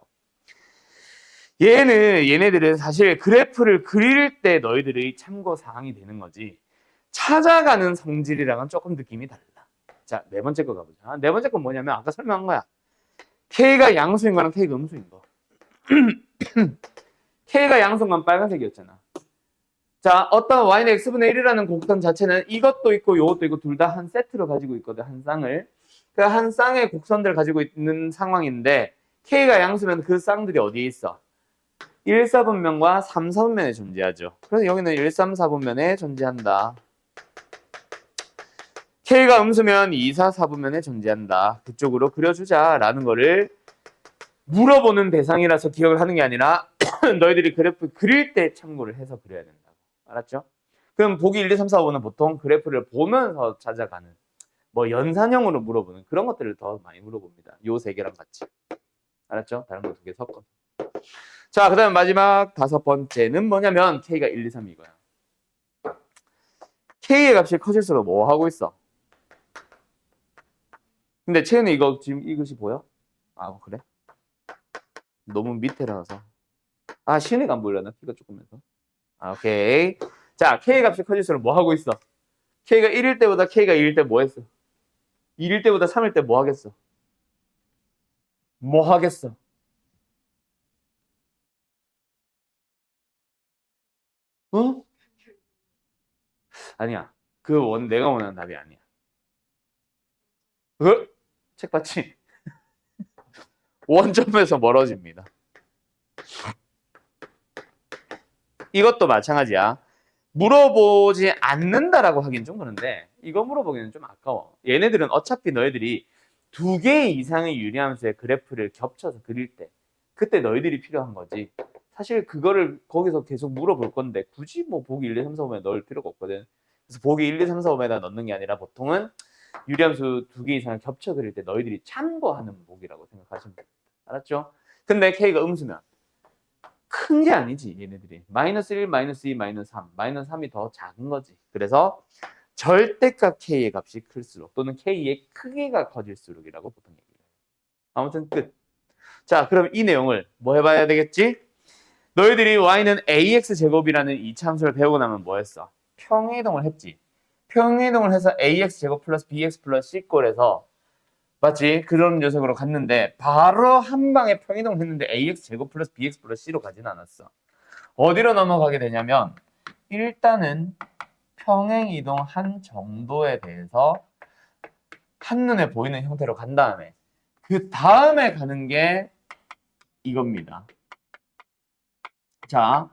A: 얘네들은 사실 그래프를 그릴 때 너희들의 참고 사항이 되는 거지. 찾아가는 성질이랑은 조금 느낌이 달라. 자, 네 번째 거 가보자. 네 번째 건 뭐냐면 아까 설명한 거야. K가 양수인 거랑 K가 음수인 거. K가 양수인 건 빨간색이었잖아. 자, 어떤 y는 x분의 1이라는 곡선 자체는 이것도 있고 이것도 있고 둘 다 한 세트로 가지고 있거든, 한 쌍을. 그 한 쌍의 곡선들을 가지고 있는 상황인데 K가 양수면 그 쌍들이 어디에 있어? 1, 4분면과 3, 4분면에 존재하죠. 그래서 여기는 1, 3, 4분면에 존재한다. K가 음수면 2, 4, 4분면에 존재한다. 그쪽으로 그려주자라는 거를 물어보는 대상이라서 기억을 하는 게 아니라 너희들이 그래프 그릴 때 참고를 해서 그려야 된다고. 알았죠? 그럼 보기 1, 2, 3, 4, 5는 보통 그래프를 보면서 찾아가는 뭐 연산형으로 물어보는 그런 것들을 더 많이 물어봅니다. 요 세 개랑 같이. 알았죠? 다른 거 두 개 섞어서. 자, 그 다음 마지막 다섯 번째는 뭐냐면 K가 1, 2, 3 이거야. K의 값이 커질수록 뭐 하고 있어? 근데 채은이 이거 지금 이것이 보여? 아, 그래? 너무 밑에라서. 아, 시은이가 안 보이려나? 키가 조금해서. 아, 오케이. 자, K 값이 커질수록 뭐 하고 있어? K가 1일 때보다 K가 2일 때 뭐 했어? 2일 때보다 3일 때 뭐 하겠어? 뭐 하겠어? 어? 아니야. 내가 원하는 답이 아니야. 어? 책 봤지? 원점에서 멀어집니다. 이것도 마찬가지야. 물어보지 않는다라고 하긴 좀 그런데 이거 물어보기는 좀 아까워. 얘네들은 어차피 너희들이 두 개 이상의 유리함수의 그래프를 겹쳐서 그릴 때 그때 너희들이 필요한 거지. 사실 그거를 거기서 계속 물어볼 건데 굳이 뭐 보기 1, 2, 3, 4, 5에 넣을 필요가 없거든. 그래서 보기 1, 2, 3, 4, 5에다 넣는 게 아니라 보통은 유리함수 두 개 이상을 겹쳐 그릴 때 너희들이 참고하는 보기라고 생각하시면 됩니다. 알았죠? 근데 K가 음수면 큰 게 아니지, 얘네들이. 마이너스 1, 마이너스 2, 마이너스 3. 마이너스 3이 더 작은 거지. 그래서 절대값 K의 값이 클수록 또는 K의 크기가 커질수록이라고 보통 얘기해요. 아무튼 끝. 자, 그럼 이 내용을 뭐 해봐야 되겠지? 너희들이 y는 ax 제곱이라는 이차함수를 배우고 나면 뭐 했어? 평행이동을 했지. 평행이동을 해서 ax 제곱 플러스 bx 플러스 c꼴에서 맞지? 그런 녀석으로 갔는데 바로 한 방에 평행이동을 했는데 ax 제곱 플러스 bx 플러스 c로 가진 않았어. 어디로 넘어가게 되냐면 일단은 평행이동한 정도에 대해서 한눈에 보이는 형태로 간 다음에 그 다음에 가는 게 이겁니다. 자,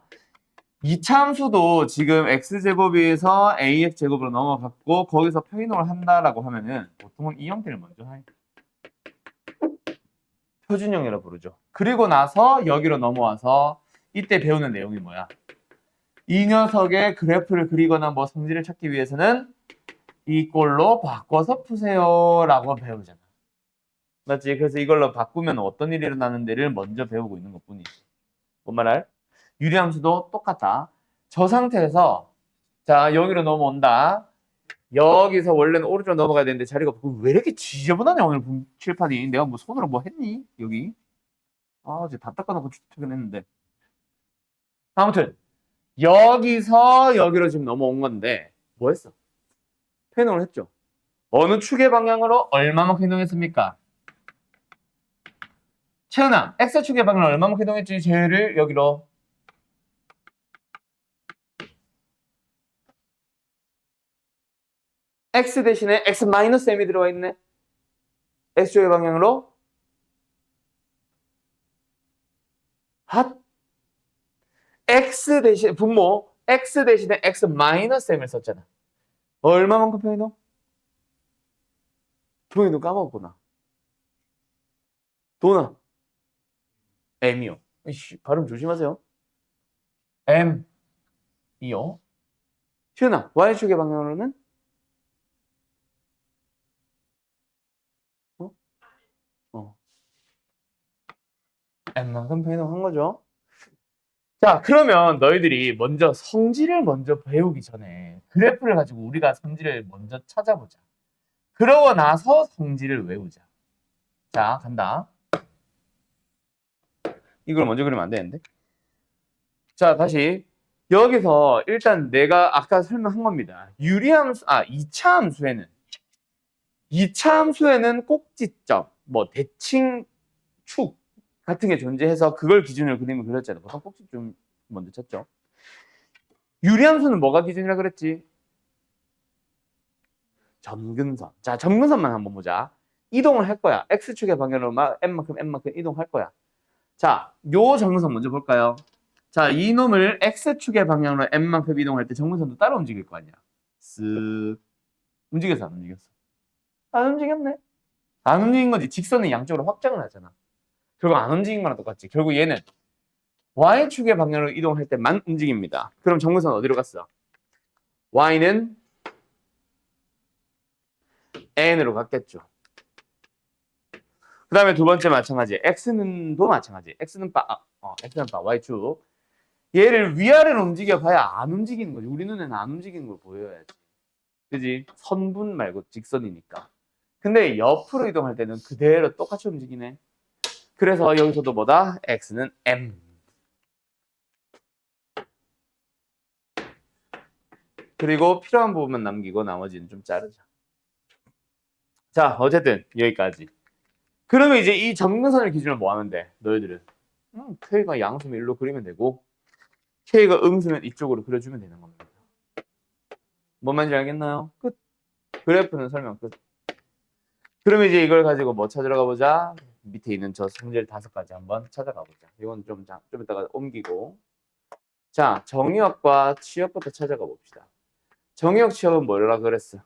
A: 이차함수도 지금 x제곱에서 ax제곱으로 넘어갔고 거기서 평행이동을 한다라고 하면은 보통은 이 형태를 먼저 해. 표준형이라고 부르죠. 그리고 나서 여기로 넘어와서 이때 배우는 내용이 뭐야? 이 녀석의 그래프를 그리거나 뭐 성질을 찾기 위해서는 이 꼴로 바꿔서 푸세요라고 배우잖아. 맞지? 그래서 이걸로 바꾸면 어떤 일이 일어나는지를 먼저 배우고 있는 것뿐이지. 뭔 말할? 유리함수도 똑같다. 저 상태에서 자 여기로 넘어온다. 여기서 원래는 오른쪽으로 넘어가야 되는데 자리가 없고 왜 이렇게 지저분하냐 오늘 칠판이. 내가 뭐 손으로 뭐 했니? 여기. 아 이제 다 닦아놓고 출퇴근했는데. 아무튼 여기서 여기로 지금 넘어온 건데 뭐 했어? 편행을 했죠. 어느 축의 방향으로 얼마만큼 이동했습니까? 채은아, X축의 방향으로 얼마만큼 이동했지? 쟤를 여기로. X 대신에 X 마이너스 M이 들어가 있네. X축의 방향으로. 핫. X 대신, 분모. X 대신에 X 마이너스 M을 썼잖아. 얼마만큼 평이동? 평이동 까먹었구나. 도나. M이요. 발음 조심하세요. M이요. 채은아, Y축의 방향으로는? 어? 어. M만큼 평이동한 거죠. 자, 그러면 너희들이 먼저 성질을 먼저 배우기 전에 그래프를 가지고 우리가 성질을 먼저 찾아보자. 그러고 나서 성질을 외우자. 자, 간다. 이걸 먼저 그리면 안 되는데. 자, 다시. 여기서 일단 내가 아까 설명한 겁니다. 유리함수, 2차 함수에는 꼭지점, 뭐 대칭 축 같은 게 존재해서 그걸 기준으로 그림을 그렸잖아요. 보통 꼭지점 먼저 쳤죠. 유리함수는 뭐가 기준이라 그랬지? 점근선. 자, 점근선만 한번 보자. 이동을 할 거야. X축의 방향으로 n만큼 이동할 거야. 자, 요 점근선 먼저 볼까요? 자, 이놈을 X축의 방향으로 n만큼 이동할 때 점근선도 따로 움직일 거 아니야. 쓱. 움직였어, 안 움직였어? 안 움직였네. 안 움직인 거지. 직선은 양쪽으로 확장을 하잖아. 결국 안 움직인 거랑 똑같지. 결국 얘는 Y축의 방향으로 이동할 때만 움직입니다. 그럼 점근선 어디로 갔어? Y는 N으로 갔겠죠. 그 다음에 두 번째 마찬가지. X는도 마찬가지. X는 Y축. 얘를 위아래로 움직여봐야 안 움직이는 거지. 우리 눈에는 안 움직이는 걸 보여야지. 그지? 선분 말고 직선이니까. 근데 옆으로 이동할 때는 그대로 똑같이 움직이네. 그래서 여기서도 뭐다? X는 M. 그리고 필요한 부분만 남기고 나머지는 좀 자르자. 자, 어쨌든 여기까지. 그러면 이제 이 점근선을 기준으로 뭐 하면 돼? 너희들은 K가 양수면 일로 그리면 되고 K가 음수면 이쪽으로 그려주면 되는 겁니다. 뭔 말인지 알겠나요? 끝. 그래프는 설명 끝. 그러면 이제 이걸 가지고 뭐 찾으러 가보자. 밑에 있는 저 성질 5가지 한번 찾아가 보자. 이건 좀 이따가 옮기고. 자, 정의역과 취역부터 찾아가 봅시다. 정의역 취역은 뭐라 그랬어?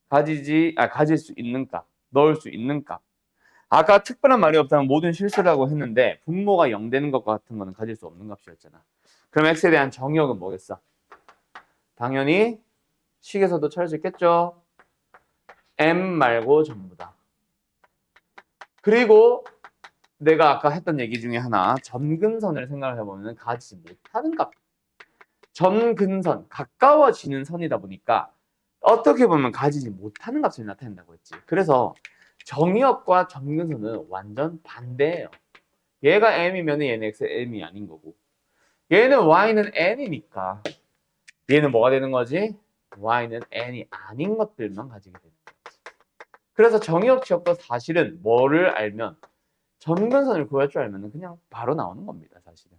A: 가질 수 있는 값, 넣을 수 있는 값. 아까 특별한 말이 없다면 모든 실수라고 했는데 분모가 0 되는 것 같은 거는 가질 수 없는 값이었잖아. 그럼 x에 대한 정의역은 뭐겠어? 당연히 식에서도 찾을 수 있겠죠. m 말고 전부 다. 그리고 내가 아까 했던 얘기 중에 하나, 점근선을 생각을 해보면 가지지 못하는 값. 점근선, 가까워지는 선이다 보니까 어떻게 보면 가지지 못하는 값을 나타낸다고 했지. 그래서 정의역과 점근선은 완전 반대예요. 얘가 m이면 얘는 m이 아닌 거고, 얘는 y는 n이니까 얘는 뭐가 되는 거지? y는 n이 아닌 것들만 가지게 되는 거지. 그래서 정의역 취역도 사실은 뭐를 알면, 점근선을 구할 줄 알면 그냥 바로 나오는 겁니다, 사실은.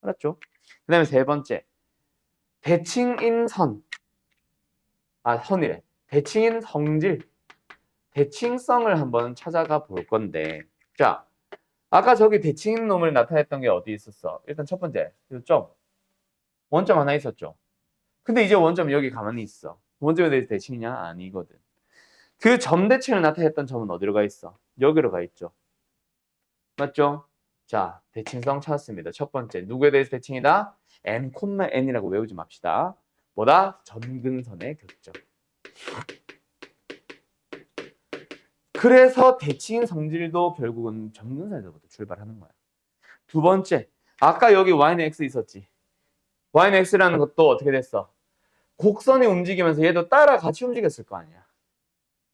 A: 알았죠? 그 다음에 세 번째, 대칭인 선. 선이래. 대칭인 성질. 대칭성을 한번 찾아가 볼 건데, 자, 아까 저기 대칭인 놈을 나타냈던 게 어디 있었어? 일단 첫 번째, 점. 원점 하나 있었죠. 근데 이제 원점 여기 가만히 있어. 원점에 대해서 대칭이냐? 아니거든. 그 점 대칭을 나타냈던 점은 어디로 가 있어? 여기로 가 있죠. 맞죠? 자, 대칭성 찾았습니다. 첫 번째, 누구에 대해서 대칭이다? n, n이라고 외우지 맙시다. 뭐다? 점근선의 교점. 그래서 대칭인 성질도 결국은 점근선에서부터 출발하는 거야. 두 번째, 아까 여기 y는 x 있었지. y는 x라는 것도 어떻게 됐어? 곡선이 움직이면서 얘도 따라 같이 움직였을 거 아니야.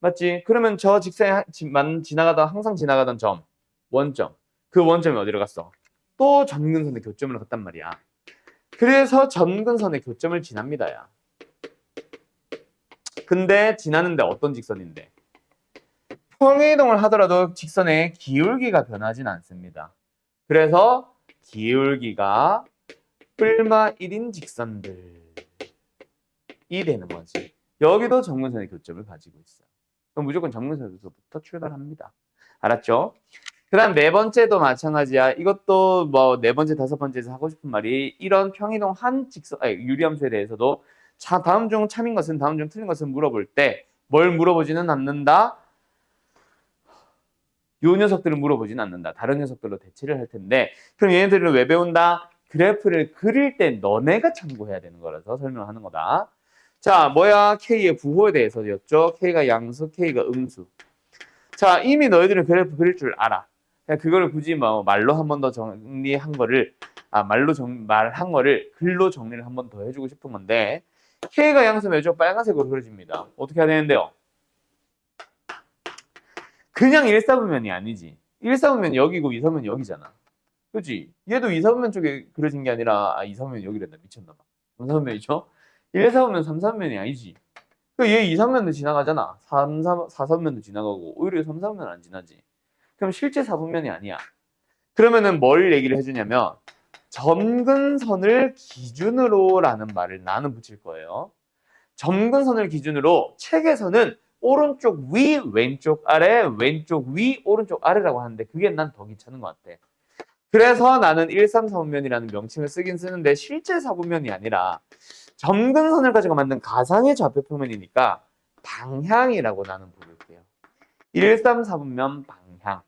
A: 맞지? 그러면 저 직선만 항상 지나가던 점, 원점. 그 원점이 어디로 갔어? 또 점근선의 교점으로 갔단 말이야. 그래서 점근선의 교점을 지납니다, 야. 근데 지나는데 어떤 직선인데? 평행이동을 하더라도 직선의 기울기가 변하진 않습니다. 그래서 기울기가 뿔마 1인 직선들이 되는 거지. 여기도 점근선의 교점을 가지고 있어요. 그럼 무조건 점근선에서부터 출발합니다. 알았죠? 그 다음 네 번째도 마찬가지야. 이것도 뭐 네 번째, 다섯 번째에서 하고 싶은 말이, 이런 평이동 한 직선, 유리함수에 대해서도 다음 중 참인 것은, 다음 중 틀린 것은 물어볼 때 뭘 물어보지는 않는다? 요 녀석들을 물어보지는 않는다. 다른 녀석들로 대체를 할 텐데, 그럼 얘네들을 왜 배운다? 그래프를 그릴 때 너네가 참고해야 되는 거라서 설명을 하는 거다. 자, 뭐야? K의 부호에 대해서였죠. K가 양수, K가 음수. 자, 이미 너희들은 그래프 그릴 줄 알아. 그냥 그걸 굳이 뭐 말로 한 번 더 정리한 거를 말한 거를 글로 정리를 한 번 더 해주고 싶은 건데, K가 양수면 좀 빨간색으로 그려집니다. 어떻게 해야 되는데요? 그냥 1사분면이 아니지. 1사분면 여기고 2사분면 여기잖아. 그치? 얘도 2사분면 쪽에 그려진 게 아니라 2사분면 여기랬나 미쳤나봐. 3사분면이죠? 1사분면 3사분면이 아니지. 얘 2사분면도 지나가잖아. 4사분면도 지나가고 오히려 3사분면 안 지나지. 그럼 실제 4분면이 아니야. 그러면은 뭘 얘기를 해주냐면 점근선을 기준으로 라는 말을 나는 붙일 거예요. 점근선을 기준으로 책에서는 오른쪽 위, 왼쪽 아래, 왼쪽 위, 오른쪽 아래라고 하는데 그게 난 더 귀찮은 것 같아. 그래서 나는 1, 3, 4분면이라는 명칭을 쓰긴 쓰는데 실제 4분면이 아니라 점근선을 가지고 만든 가상의 좌표표면이니까 방향이라고 나는 부를게요. 1, 3, 4분면 방향,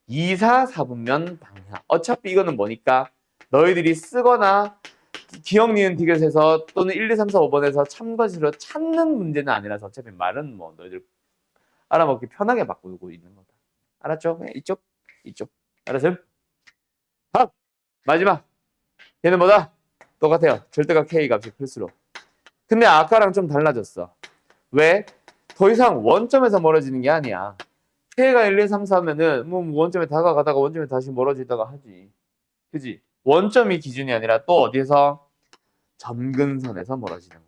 A: 2, 4, 4분면 방향. 어차피 이거는 뭐니까 너희들이 쓰거나 기억, 니은, 디귿에서 또는 1, 2, 3, 4, 5번에서 참고지로 찾는 문제는 아니라서 어차피 말은 뭐 너희들 알아먹기 편하게 바꾸고 있는 거다. 알았죠? 이쪽, 이쪽. 알았어요? 다음! 마지막! 얘는 뭐다? 똑같아요. 절대값 K 값이 클수록. 근데 아까랑 좀 달라졌어. 왜? 더 이상 원점에서 멀어지는 게 아니야. K가 1, 2, 3, 4면은 뭐 원점에 다가가다가 원점에 다시 멀어지다가 하지. 그지? 원점이 기준이 아니라 또 어디에서? 점근선에서 멀어지는 거야.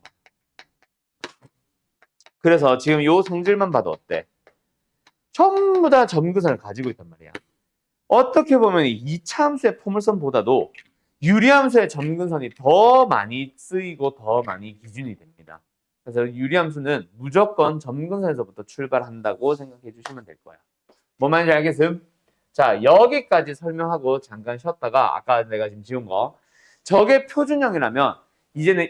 A: 그래서 지금 요 성질만 봐도 어때? 전부 다 점근선을 가지고 있단 말이야. 어떻게 보면 2차 함수의 포물선보다도 유리함수의 점근선이 더 많이 쓰이고 더 많이 기준이 됩니다. 그래서 유리함수는 무조건 점근선에서부터 출발한다고 생각해 주시면 될 거야. 뭔 말인지 알겠음? 자, 여기까지 설명하고 잠깐 쉬었다가 아까 내가 지금 지운 거 저게 표준형이라면 이제는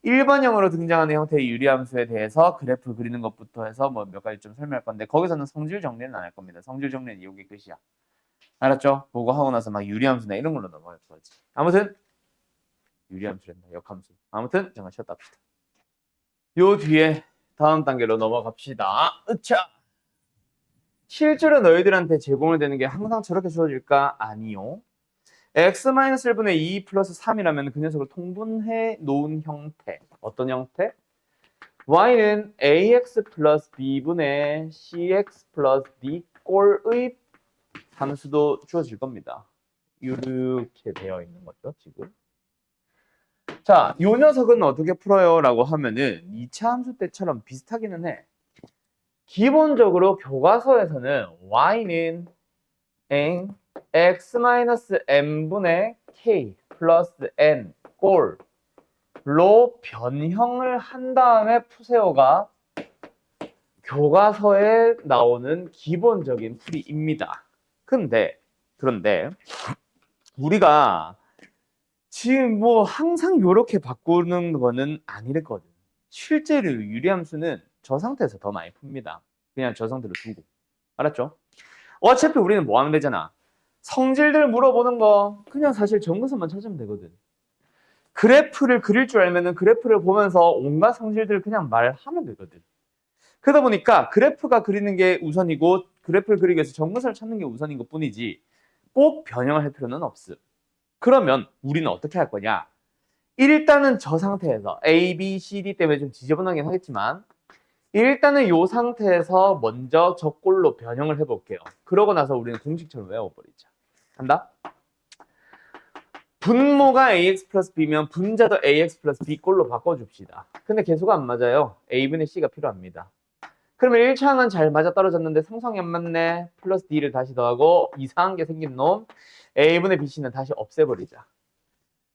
A: 일반형으로 등장하는 형태의 유리함수에 대해서 그래프 그리는 것부터 해서 뭐 몇 가지 좀 설명할 건데 거기서는 성질 정리는 안 할 겁니다. 성질 정리는 이게 끝이야. 알았죠? 보고 하고 나서 막 유리함수나 이런 걸로 넘어갈 거지. 아무튼 유리함수란다. 역함수. 아무튼 잠깐 쉬었다 합시다. 요 뒤에 다음 단계로 넘어갑시다. 으차! 실제로 너희들한테 제공을 되는 게 항상 저렇게 주어질까? 아니요. x-1분의 2 플러스 3이라면 그 녀석을 통분해 놓은 형태. 어떤 형태? y는 ax 플러스 b분의 cx 플러스 d 꼴의 함수도 주어질 겁니다. 이렇게 되어 있는 거죠, 지금. 자, 요 녀석은 어떻게 풀어요? 라고 하면은 2차 함수 때처럼 비슷하기는 해. 기본적으로 교과서에서는 y는 x-n분의 k 플러스 n 꼴로 변형을 한 다음에 푸세요가 교과서에 나오는 기본적인 풀이입니다. 그런데 우리가 지금 뭐 항상 이렇게 바꾸는 거는 아니랬거든. 실제로 유리함수는 저 상태에서 더 많이 풉니다. 그냥 저 상태로 두고. 알았죠? 어차피 우리는 뭐 하면 되잖아. 성질들 물어보는 거 그냥 사실 점근선만 찾으면 되거든. 그래프를 그릴 줄 알면은 그래프를 보면서 온갖 성질들 그냥 말하면 되거든. 그러다 보니까 그래프가 그리는 게 우선이고 그래프를 그리기 위해서 점근선을 찾는 게 우선인 것 뿐이지 꼭 변형을 할 필요는 없음. 그러면 우리는 어떻게 할 거냐? 일단은 저 상태에서 A, B, C, D 때문에 좀 지저분하긴 하겠지만 일단은 이 상태에서 먼저 저 꼴로 변형을 해볼게요. 그러고 나서 우리는 공식처럼 외워버리자. 한다? 분모가 ax 플러스 b면 분자도 ax 플러스 b 꼴로 바꿔줍시다. 근데 계수가 안 맞아요. a분의 c가 필요합니다. 그러면 1차항은 잘 맞아떨어졌는데 상성이 안 맞네. 플러스 d를 다시 더하고 이상한 게 생긴 놈 a분의 bc는 다시 없애버리자.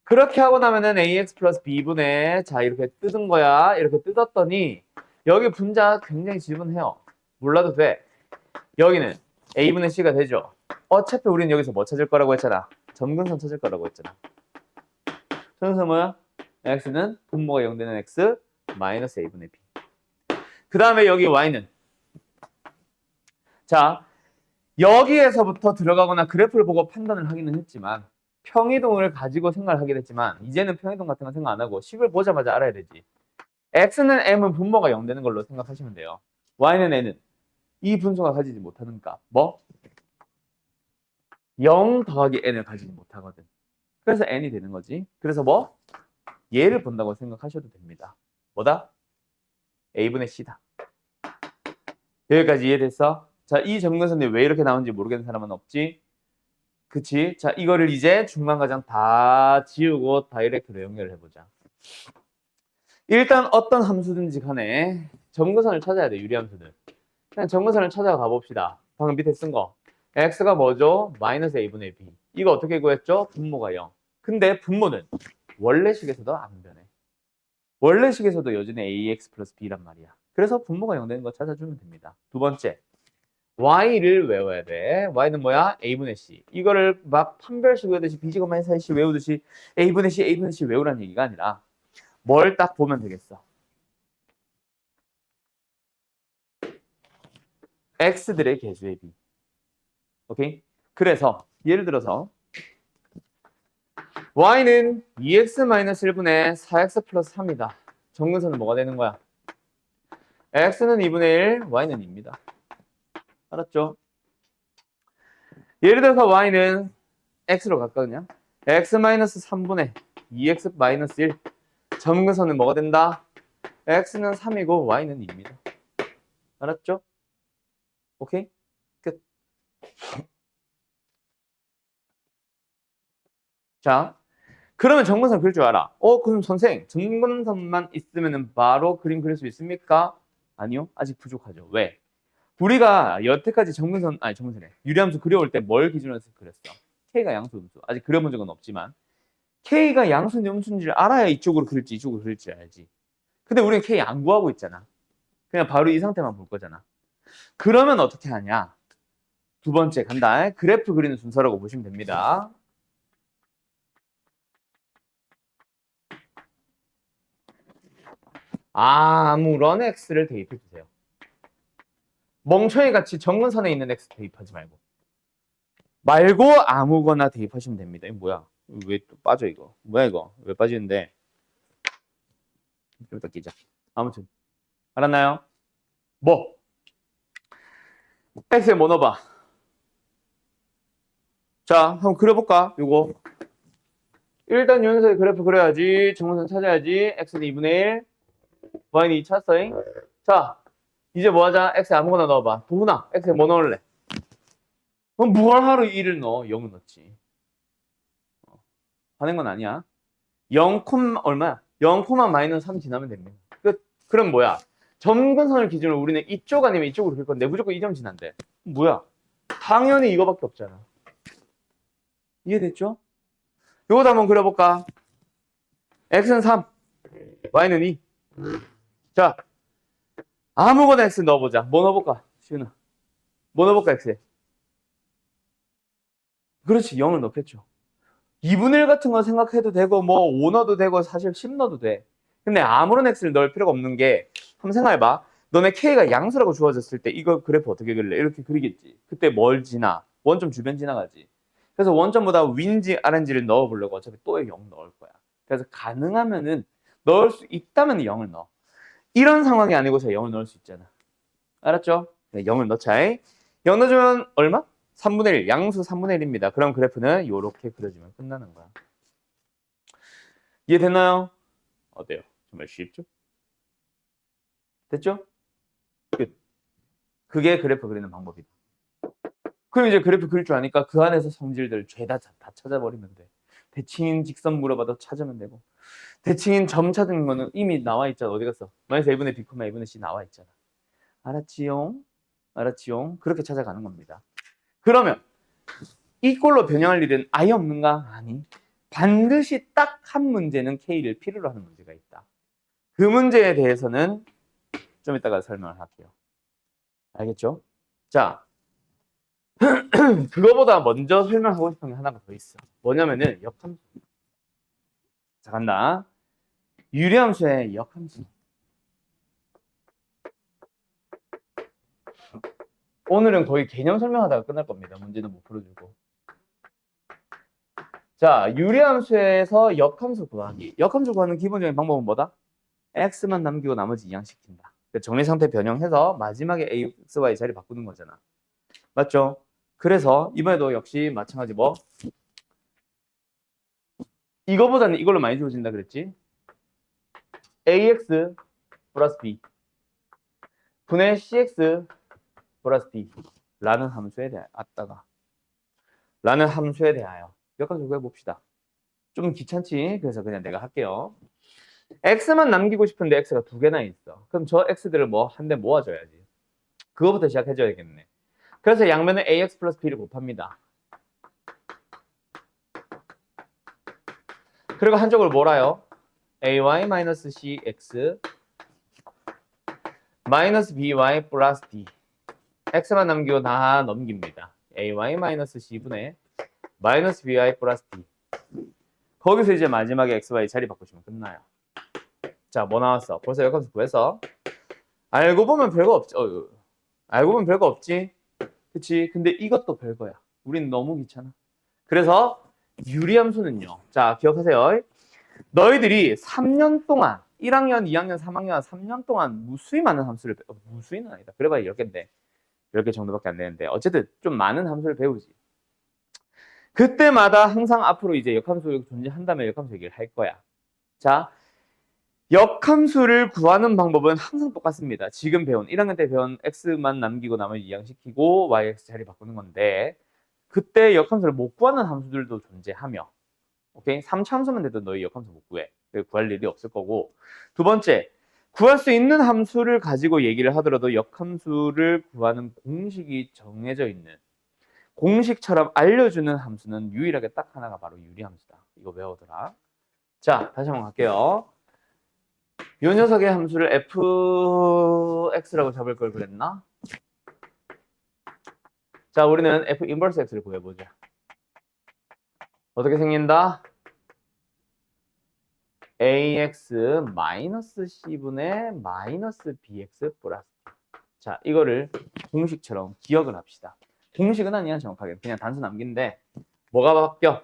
A: 그렇게 하고 나면은 ax 플러스 b분의 자 이렇게 뜯은 거야. 이렇게 뜯었더니 여기 분자 굉장히 지분해요. 몰라도 돼. 여기는 a분의 c가 되죠. 어차피 우리는 여기서 뭐 찾을 거라고 했잖아. 점근선 찾을 거라고 했잖아. 점근선 뭐야? x는 분모가 0되는 x 마이너스 a분의 b. 그 다음에 여기 y는 자 여기에서부터 들어가거나 그래프를 보고 판단을 하기는 했지만 평이동을 가지고 생각을 하긴 했지만 이제는 평이동 같은 거 생각 안 하고 식을 보자마자 알아야 되지. x는 m은 분모가 0되는 걸로 생각하시면 돼요. y는 n은 이 분수가 가지지 못하는 값 뭐? 0 더하기 n을 가지지 못하거든. 그래서 n이 되는 거지. 그래서 뭐? 얘를 본다고 생각하셔도 됩니다. 뭐다? a분의 c다. 여기까지 이해됐어? 자, 이 점근선이 왜 이렇게 나오는지 모르겠는 사람은 없지? 그치? 자, 이거를 이제 중간과정 다 지우고 다이렉트로 연결해보자. 일단 어떤 함수든지 간에 점근선을 찾아야 돼, 유리함수는. 그냥 점근선을 찾아가 봅시다. 방금 밑에 쓴 거. x가 뭐죠? 마이너스 a분의 b. 이거 어떻게 구했죠? 분모가 0. 근데 분모는 원래식에서도 안 변해. 원래식에서도 여전히 ax 플러스 b란 말이야. 그래서 분모가 0 되는 거 찾아주면 됩니다. 두 번째. y를 외워야 돼. y는 뭐야? a분의 c. 이거를 막 판별식 외우듯이 b제곱 마이너스 4c 외우듯이 a분의 c, a분의 c 외우라는 얘기가 아니라 뭘 딱 보면 되겠어. x들의 개수의 b. 오케이? 그래서 예를 들어서 y는 2x-1분의 4x 플러스 3이다. 정근선은 뭐가 되는 거야? x는 2분의 1, y는 2입니다. 알았죠? 예를 들어서 y는 x로 갈까 그냥? x-3분의 2x-1. 정근선은 뭐가 된다? x는 3이고 y는 2입니다. 알았죠? 오케이? 끝. 자, 그러면 정근선 그릴 줄 알아. 그럼 선생, 정근선만 있으면 바로 그림 그릴 수 있습니까? 아니요. 아직 부족하죠. 왜? 우리가 여태까지 정근선에 유리함수 그려올 때 뭘 기준으로 해서 그렸어? K가 양수, 음수. 아직 그려본 적은 없지만 K가 양수인지 음수인지를 알아야 이쪽으로 그릴지 이쪽으로 그릴지 알지. 근데 우리는 K 안 구하고 있잖아. 그냥 바로 이 상태만 볼 거잖아. 그러면 어떻게 하냐? 두 번째 간다. 그래프 그리는 순서라고 보시면 됩니다. 아무런 x를 대입해 주세요. 멍청이 같이 정근선에 있는 x 대입하지 말고 아무거나 대입하시면 됩니다. 이거 뭐야? 왜 또 빠져 이거? 뭐야 이거? 왜 빠지는데? 좀 이따 끼자. 아무튼 알았나요? 뭐? x에 뭐 넣어봐? 자, 한번 그려볼까? 요거 일단 유연석의 그래프 그려야지. 정근선 찾아야지. x는 2분의 1, y는 2 찾았어잉? 자, 이제 뭐 하자? x에 아무거나 넣어봐. 도훈아, x에 뭐 넣을래? 그럼 뭘 하루 1을 넣어? 0을 넣지. 하는 건 아니야. 0, 얼마야? 0, 마이너스 3 지나면 됩니다. 그럼 뭐야? 점근선을 기준으로 우리는 이쪽 아니면 이쪽으로 그릴 건데 무조건 이 점 지난대. 뭐야? 당연히 이거밖에 없잖아. 이해됐죠? 요거도 한번 그려볼까? x는 3, y는 2. 자, 아무거나 x 넣어보자. 뭐 넣어볼까? 시윤아. 뭐 넣어볼까, x에? 그렇지, 0을 넣겠죠. 2분의 1 같은 거 생각해도 되고 뭐 5 넣어도 되고 사실 10 넣어도 돼. 근데 아무런 x를 넣을 필요가 없는 게 한번 생각해봐. 너네 k가 양수라고 주어졌을 때 이거 그래프 어떻게 그릴래? 이렇게 그리겠지. 그때 뭘 지나? 원점 주변 지나가지. 그래서 원점보다 윈지 RNG를 넣어보려고 어차피 또 0 넣을 거야. 그래서 가능하면은 넣을 수 있다면 0을 넣어. 이런 상황이 아니고서 0을 넣을 수 있잖아. 알았죠? 네, 0을 넣자. 0 넣어주면 얼마? 3분의 1, 양수 3분의 1입니다. 그럼 그래프는 이렇게 그려지면 끝나는 거야. 이해됐나요? 어때요? 정말 쉽죠? 됐죠? 끝. 그게 그래프 그리는 방법이다. 그럼 이제 그래프 그릴 줄 아니까 그 안에서 성질들 죄다 다 찾아버리면 돼. 대칭인 직선 물어봐도 찾으면 되고 대칭인 점 찾은 거는 이미 나와 있잖아. 어디 갔어? 마이너스 a분의 b, a분의 c 나와 있잖아. 알았지요? 알았지요? 그렇게 찾아가는 겁니다. 그러면 이꼴로 변형할 일은 아예 없는가? 아니. 반드시 딱 한 문제는 K를 필요로 하는 문제가 있다. 그 문제에 대해서는 좀 이따가 설명을 할게요. 알겠죠? 자, 그거보다 먼저 설명하고 싶은 게 하나가 더 있어. 뭐냐면은 역함수. 자, 간다. 유리함수의 역함수. 오늘은 거의 개념 설명하다가 끝날 겁니다. 문제는 못 풀어주고. 자, 유리함수에서 역함수 구하기. 역함수 구하는 기본적인 방법은 뭐다? x만 남기고 나머지 이항시킨다. 정리상태 변형해서 마지막에 ax, y 자리 바꾸는 거잖아. 맞죠? 그래서 이번에도 역시 마찬가지 뭐? 이거보다는 이걸로 많이 주어진다 그랬지? ax 플러스 b 분의 cx 플러스 b 라는 함수에 대하여 역함수 구해봅시다. 좀 귀찮지? 그래서 그냥 내가 할게요. x만 남기고 싶은데 x가 두 개나 있어. 그럼 저 x들을 뭐 한 대 모아줘야지. 그거부터 시작해줘야겠네. 그래서 양면에 ax 플러스 b를 곱합니다. 그리고 한쪽을 몰아요. ay 마이너스 cx 마이너스 by 플러스 d x만 남기고 다 넘깁니다. ay 마이너스 c분의 마이너스 by 플러스 d 거기서 이제 마지막에 x, y 자리 바꾸시면 끝나요. 자, 뭐 나왔어? 벌써 역함수 구해서 알고 보면 별거 없지. 알고 보면 별거 없지. 그치? 근데 이것도 별거야. 우린 너무 귀찮아. 그래서 유리함수는요. 자, 기억하세요. 너희들이 3년 동안 1학년, 2학년, 3학년 3년 동안 무수히 많은 함수를 무수히는 아니다. 그래봐야 10개인데 10개 정도밖에 안 되는데 어쨌든 좀 많은 함수를 배우지. 그때마다 항상 앞으로 이제 역함수 존재한다면 역함수 얘기를 할 거야. 자, 역함수를 구하는 방법은 항상 똑같습니다. 지금 배운 1학년 때 배운 x만 남기고 나머지 이항시키고 yx 자리 바꾸는 건데 그때 역함수를 못 구하는 함수들도 존재하며 오케이? 3차 함수만 돼도 너희 역함수 못 구해. 구할 일이 없을 거고 두 번째, 구할 수 있는 함수를 가지고 얘기를 하더라도 역함수를 구하는 공식이 정해져 있는 공식처럼 알려주는 함수는 유일하게 딱 하나가 바로 유리함수다. 이거 외워둬라. 자, 다시 한번 갈게요. 이 녀석의 함수를 fx라고 잡을 걸 그랬나? 자, 우리는 f 인버스 x를 구해보자. 어떻게 생긴다? ax 마이너스 c분의 마이너스 bx 플러스 자, 이거를 공식처럼 기억을 합시다. 공식은 아니야, 정확하게. 그냥 단수 남긴데 뭐가 바뀌어?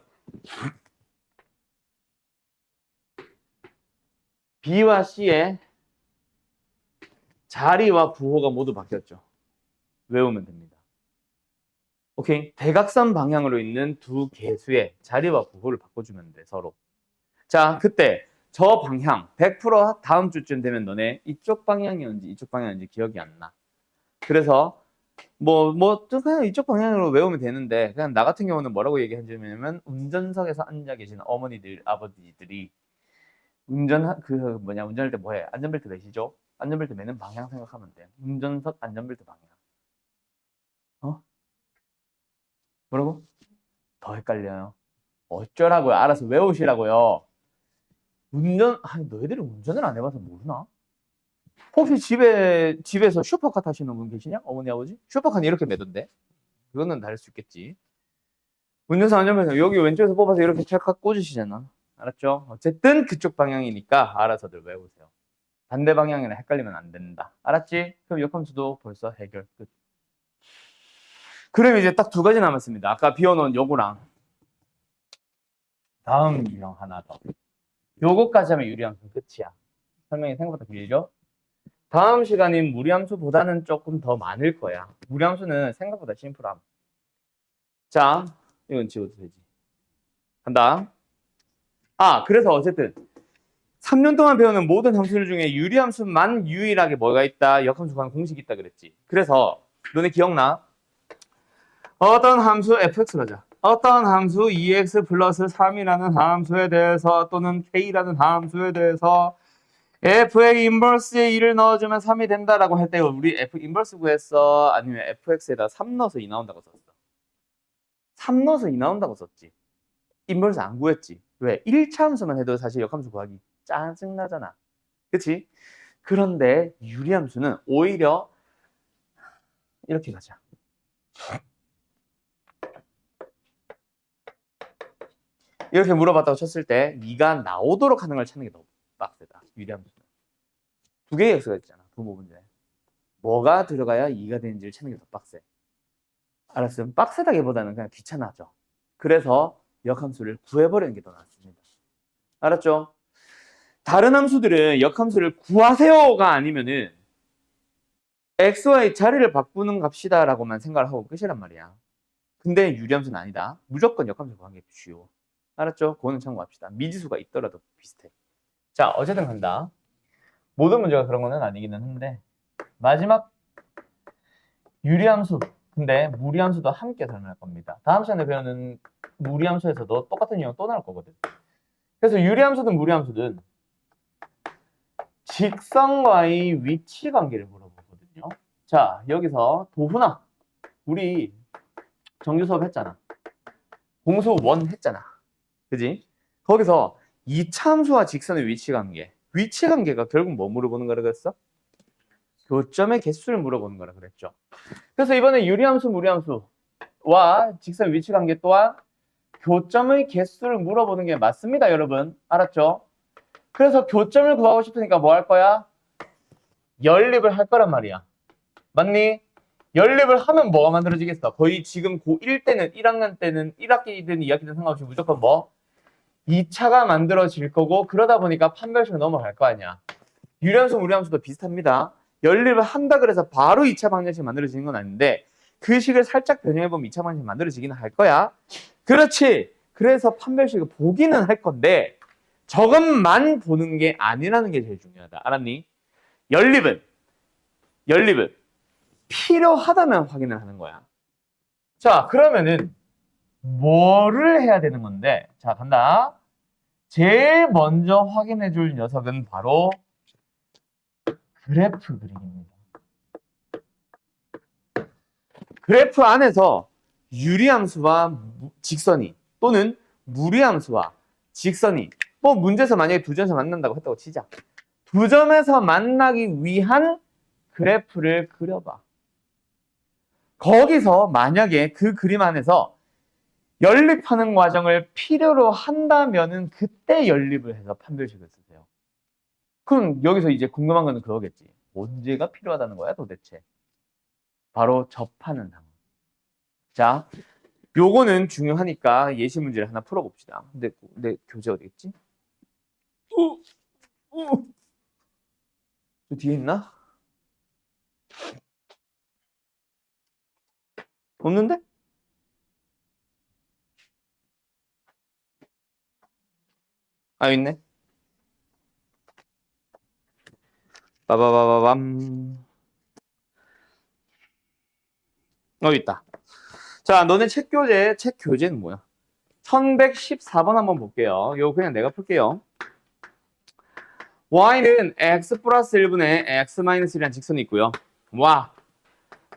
A: b와 c의 자리와 부호가 모두 바뀌었죠. 외우면 됩니다. 오케이? 대각선 방향으로 있는 두 개수의 자리와 부호를 바꿔주면 돼, 서로. 자, 그때 저 방향 100% 다음 주쯤 되면 너네 이쪽 방향이었는지 이쪽 방향인지 기억이 안 나. 그래서 그냥 이쪽 방향으로 외우면 되는데 그냥 나 같은 경우는 뭐라고 얘기해주냐면 운전석에서 앉아 계시는 어머니들, 아버지들이 운전할 때 뭐해? 안전벨트 매시죠? 안전벨트 매는 방향 생각하면 돼. 운전석 안전벨트 방향. 어? 뭐라고? 더 헷갈려요. 어쩌라고요? 알아서 외우시라고요. 너희들이 운전을 안 해봐서 모르나? 혹시 집에서 슈퍼카 타시는 분 계시냐? 어머니, 아버지? 슈퍼카는 이렇게 매던데? 그거는 다를 수 있겠지. 운전석 안전벨트 여기 왼쪽에서 뽑아서 이렇게 찰칵 꽂으시잖아. 알았죠? 어쨌든 그쪽 방향이니까 알아서들 외우세요. 반대 방향이랑 헷갈리면 안 된다. 알았지? 그럼 역함수도 벌써 해결 끝. 그럼 이제 딱 두 가지 남았습니다. 아까 비워놓은 요거랑 다음 유형 하나 더. 요거까지 하면 유리함수 끝이야. 설명이 생각보다 길죠? 다음 시간인 무리함수보다는 조금 더 많을 거야. 무리함수는 생각보다 심플함. 자, 이건 지워도 되지. 간다. 그래서 어쨌든 3년 동안 배우는 모든 함수들 중에 유리함수만 유일하게 뭐가 있다? 역함수 구하는 공식이 있다 그랬지. 그래서 너네 기억나? 어떤 함수 fx로 하자. 어떤 함수 2x 플러스 3이라는 함수에 대해서 또는 k라는 함수에 대해서 f의 인버스에 2를 넣어주면 3이 된다라고 할 때 우리 f 인버스 구했어? 아니면 fx에다 3 넣어서 2 나온다고 썼어? 3 넣어서 2 나온다고 썼지. 인버스 안 구했지. 왜? 1차 함수만 해도 사실 역함수 구하기 짜증나잖아. 그치? 그런데 유리함수는 오히려 이렇게 가자. 이렇게 물어봤다고 쳤을 때 네가 나오도록 하는 걸 찾는 게 너무 빡세다. 유리함수는. 두 개의 x가 있잖아. 부모 문제. 뭐가 들어가야 2가 되는지를 찾는 게 더 빡세. 알았어요? 빡세다기보다는 그냥 귀찮아져. 그래서 역함수를 구해버리는 게 더 낫습니다. 알았죠? 다른 함수들은 역함수를 구하세요가 아니면은 xy 자리를 바꾸는 값이다라고만 생각을 하고 끝이란 말이야. 근데 유리함수는 아니다. 무조건 역함수 구하는 게 쉬워. 알았죠? 그거는 참고합시다. 미지수가 있더라도 비슷해. 자, 어쨌든 간다. 모든 문제가 그런 거는 아니기는 한데 마지막 유리함수. 근데 무리함수도 함께 설명할 겁니다. 다음 시간에 배우는 무리함수에서도 똑같은 유형 또 나올 거거든. 그래서 유리함수든 무리함수든 직선과의 위치 관계를 물어보거든요. 자, 여기서 도훈아, 우리 정규 수업 했잖아. 공수 원 했잖아. 그지? 거기서 이차함수와 직선의 위치 관계. 위치 관계가 결국 뭐 물어보는 거라 그랬어? 교점의 개수를 물어보는 거라 그랬죠. 그래서 이번에 유리함수, 무리함수와 직선 위치 관계 또한 교점의 개수를 물어보는 게 맞습니다, 여러분. 알았죠? 그래서 교점을 구하고 싶으니까 뭐 할 거야? 연립을 할 거란 말이야. 맞니? 연립을 하면 뭐가 만들어지겠어? 거의 지금 고1 때는 1학년 때는 1학기든 2학기든 상관없이 무조건 뭐? 2차가 만들어질 거고 그러다 보니까 판별식을 넘어갈 거 아니야. 유리함수, 무리함수도 비슷합니다. 연립을 한다 그래서 바로 2차 방정식 만들어지는 건 아닌데 그 식을 살짝 변형해보면 2차 방정식 만들어지기는 할 거야. 그렇지. 그래서 판별식을 보기는 할 건데 저것만 보는 게 아니라는 게 제일 중요하다. 알았니? 연립은 필요하다면 확인을 하는 거야. 자, 그러면은 뭐를 해야 되는 건데? 자, 간다. 제일 먼저 확인해 줄 녀석은 바로 그래프 그리기입니다. 그래프 안에서 유리함수와 직선이 또는 무리함수와 직선이 뭐 문제에서 만약에 두 점에서 만난다고 했다고 치자. 두 점에서 만나기 위한 그래프를 그려봐. 거기서 만약에 그 그림 안에서 연립하는 과정을 필요로 한다면은 그때 연립을 해서 판별식을 쓰세요. 그럼 여기서 이제 궁금한 거는 그거겠지. 언제가 필요하다는 거야 도대체? 바로 접하는 상황. 자, 요거는 중요하니까 예시 문제를 하나 풀어봅시다. 내 교재 어디 있지? 저 뒤에 있나? 없는데? 아, 있네. 빠바바바밤. 있다. 자, 너네 책 교재는 뭐야? 1114번 한번 볼게요. 이거 그냥 내가 풀게요. y는 x 플러스 1분의 x 마이너스 1이라는 직선이 있고요.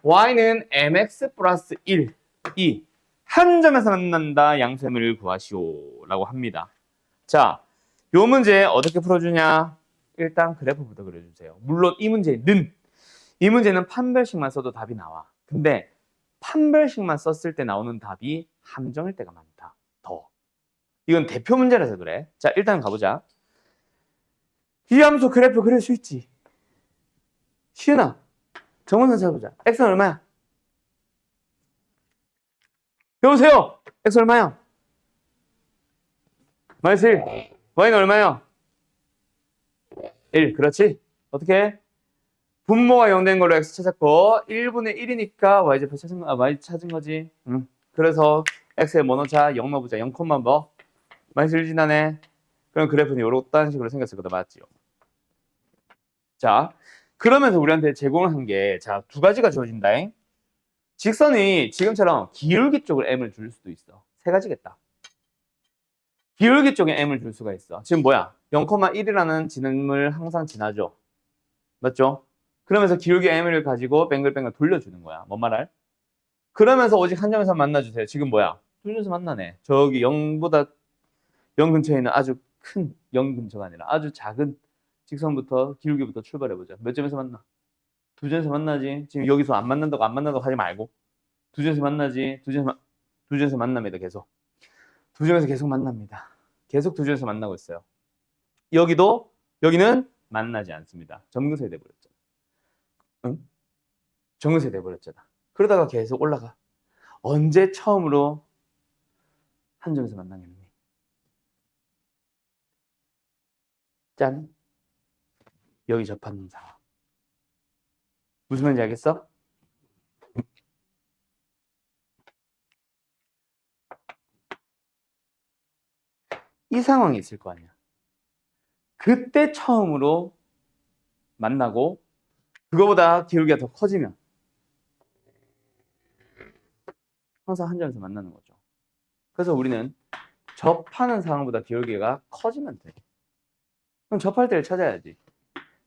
A: y는 mx 플러스 1, 2. 한 점에서 만난다 양수의 구하시오 라고 합니다. 자, 요 문제 어떻게 풀어주냐? 일단 그래프부터 그려주세요. 물론 이 문제는 판별식만 써도 답이 나와. 근데 판별식만 썼을 때 나오는 답이 함정일 때가 많다. 더. 이건 대표 문제라서 그래. 자, 일단 가보자. 이 함수 그래프 그릴 수 있지. 시은아, 정원선 찾아보자. x는 얼마야? 여보세요. x 얼마야? 마이너스 1. y는 얼마야? 1. 그렇지. 어떻게 해? 분모가 0 된 걸로 x 찾았고 1분의 1이니까 y좌표 y 찾은 거지. 응. 그래서 x에 뭐 넣자? 0 넣어보자. 0, 뭐? 마이너스 1 지나네. 그럼 그래프는 이런 식으로 생겼을 거다. 맞지요? 자, 그러면서 우리한테 제공을 한 게 자, 두 가지가 주어진다. 직선이 지금처럼 기울기 쪽을 m을 줄 수도 있어. 세 가지겠다. 기울기 쪽에 m을 줄 수가 있어. 지금 뭐야? 0,1이라는 지름을 항상 지나죠. 맞죠? 그러면서 기울기 m을 가지고 뱅글뱅글 돌려주는 거야. 뭔 말할? 그러면서 오직 한 점에서 만나주세요. 지금 뭐야? 돌려서 만나네. 저기 0보다 0 근처에 있는 아주 큰 0 근처가 아니라 아주 작은 직선부터 기울기부터 출발해보자. 몇 점에서 만나? 두 점에서 만나지. 지금 여기서 안 만난다고 하지 말고 두 점에서 만나지. 두 점에서 만납니다. 계속. 두 점에서 계속 만납니다. 계속 두 점에서 만나고 있어요. 여기는 만나지 않습니다. 점근선이 돼버렸잖아. 응? 점근선이 돼버렸잖아. 그러다가 계속 올라가. 언제 처음으로 한 점에서 만나겠니? 짠. 여기 접하는 상황. 무슨 말인지 알겠어? 이 상황이 있을 거 아니야. 그때 처음으로 만나고 그거보다 기울기가 더 커지면 항상 한 점에서 만나는 거죠. 그래서 우리는 접하는 상황보다 기울기가 커지면 돼. 그럼 접할 때를 찾아야지.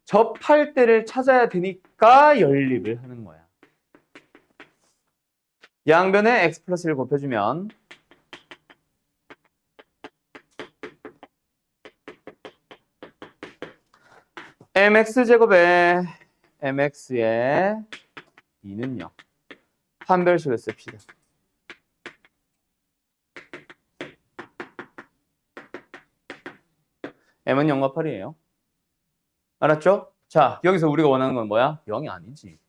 A: 접할 때를 찾아야 되니까 연립을 하는 거야. 양변에 x 플러스 1 곱해주면 mx제곱에 mx의 2는요. 판별식을 씁시다. m은 0과 8이에요. 알았죠? 자, 여기서 우리가 원하는 건 뭐야? 0이 아니지.